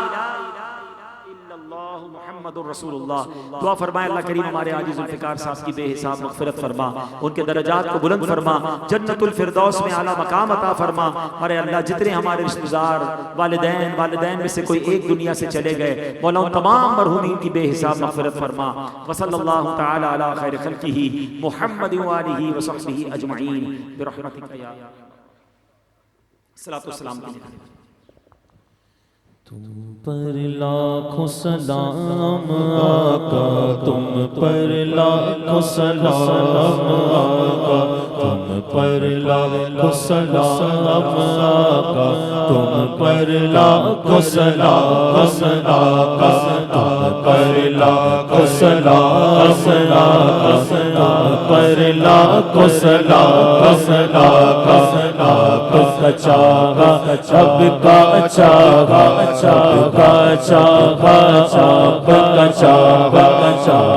इल्लल्लाह मुहम्मदुर रसूलुल्लाह। दुआ फरमाए अल्लाह करीम हमारे आजी जुल्फ़िकार साहब की बेहिसाब मग़फ़िरत फरमा, उनके दर्जात को बुलंद फरमा, जन्नतुल फिरदौस में आला मकाम अता फरमा। अरे अल्लाह, जितने हमारे रिश्तेदार वालिदैन में से कोई एक दुनिया से चले गए, मौला उन तमाम मरहूमीन की बेहिसाब मग़फ़िरत फरमा। व सल्लल्लाहु तआला अला खैरि खल्क़िही मुहम्मद व आलिहि व सहबिही अजमईन बिरहमतिका या सलातो सलाम। तुम पर लाखों सलाम आका, तुम पर लाखों सलाम आका, तुम पर लाखों सलाम आका, तुम पर लाखों सलाम आका, तुम पर लाखों सलाम आका, तुम पर लाखों सलाम आका। आपका चाहा सबका चाहा, सबका चाहा, सबका चाहा, सबका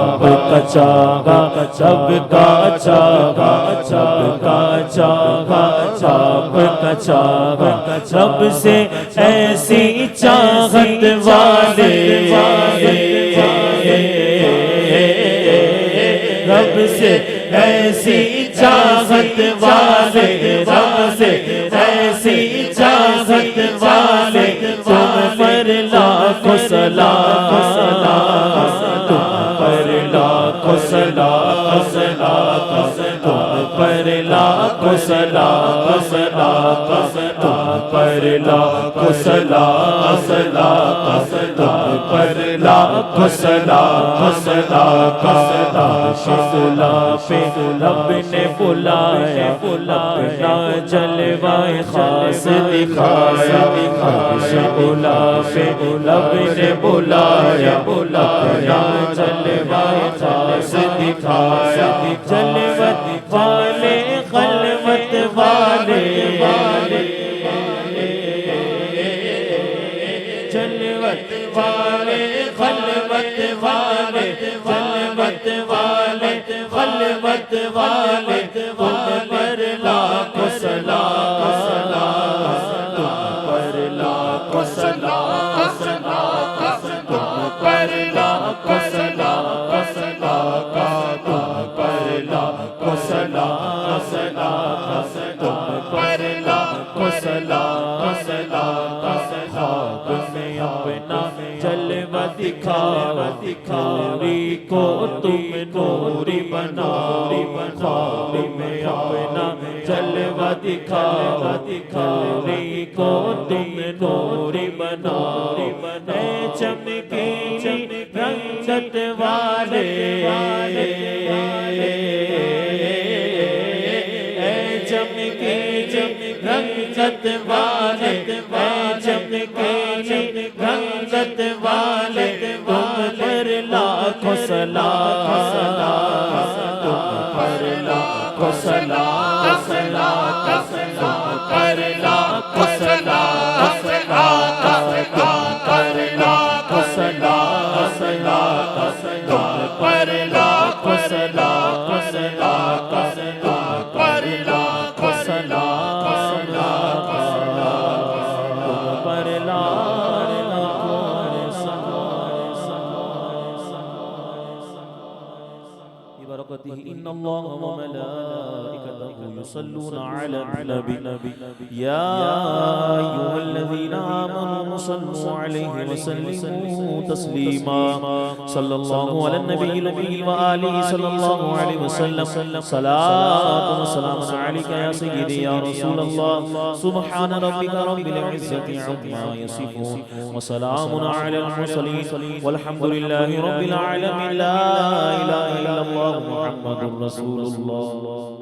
चाहा, सबका चाहा, सबका चाहा, सबका चाहा। सबसे ऐसी चाहत वाले, रब से ऐसी चाहत वाले, रब से ऐसी चाहत वाले, तुम पर लाखों सलाम, तुम पर लाखों सलाम, तुम पर लाखों सलाम, तुम पर लाखों सलाम, तुम पर लाखों सलाम। शिला पे रब ने बुलाया, अपना जलवाए खास दिखाया। शिला पे रब ने बुलाया, अपना जलवाए खास दिखाया। जलवत वाले खलवत वाले, जलवत वाले खलवत वाले, जलवत वाले खलवत वाले, तुम पर लाखों सलाम, तुम पर लाखों सलाम, तुम पर लाखों सलाम, तुम पर लाखों सलाम, तुम पर लाखों सलाम। ख्वाब में अपना जलवा दिखाओ, नूरी को तुम नूरी बनाओ। ख्वाब में अपना जलवा दिखाओ, नूरी को तुम नूरी बनाओ। ऐ चमके रंगत वाले, ऐ चमके रंगत वाले, ऐ चमके रंगत वाले, तुम पर लाखों सलाम, तुम पर लाखों सलाम, तुम पर लाखों सलाम, तुम पर लाखों सलाम, तुम पर लाखों सलाम, तुम पर लाखों सलाम, तुम पर इन्नल्लाह व मलाइकतहु युसल्लूना अला नबी या अय्युहल्लज़ीना आमनू सल्लू अलैहि व सल्लिमू तस्लीमा। सल्लल्लाहु अला नबिय्यिल उम्मी व आलिहि सल्लल्लाहु अलैहि वसल्लम। सलातु व सलामुन अलैका या सय्यिदी या रसूलल्लाह। सुब्हान रब्बिका रब्बिल इज्जति अम्मा यसिफून व सलामुन अलल मुरसलीन वल्हम्दुलिल्लाहि रब्बिल आलमीन। ला इलाहा इल्लल्लाह मुहम्मदुर रसूलुल्लाह।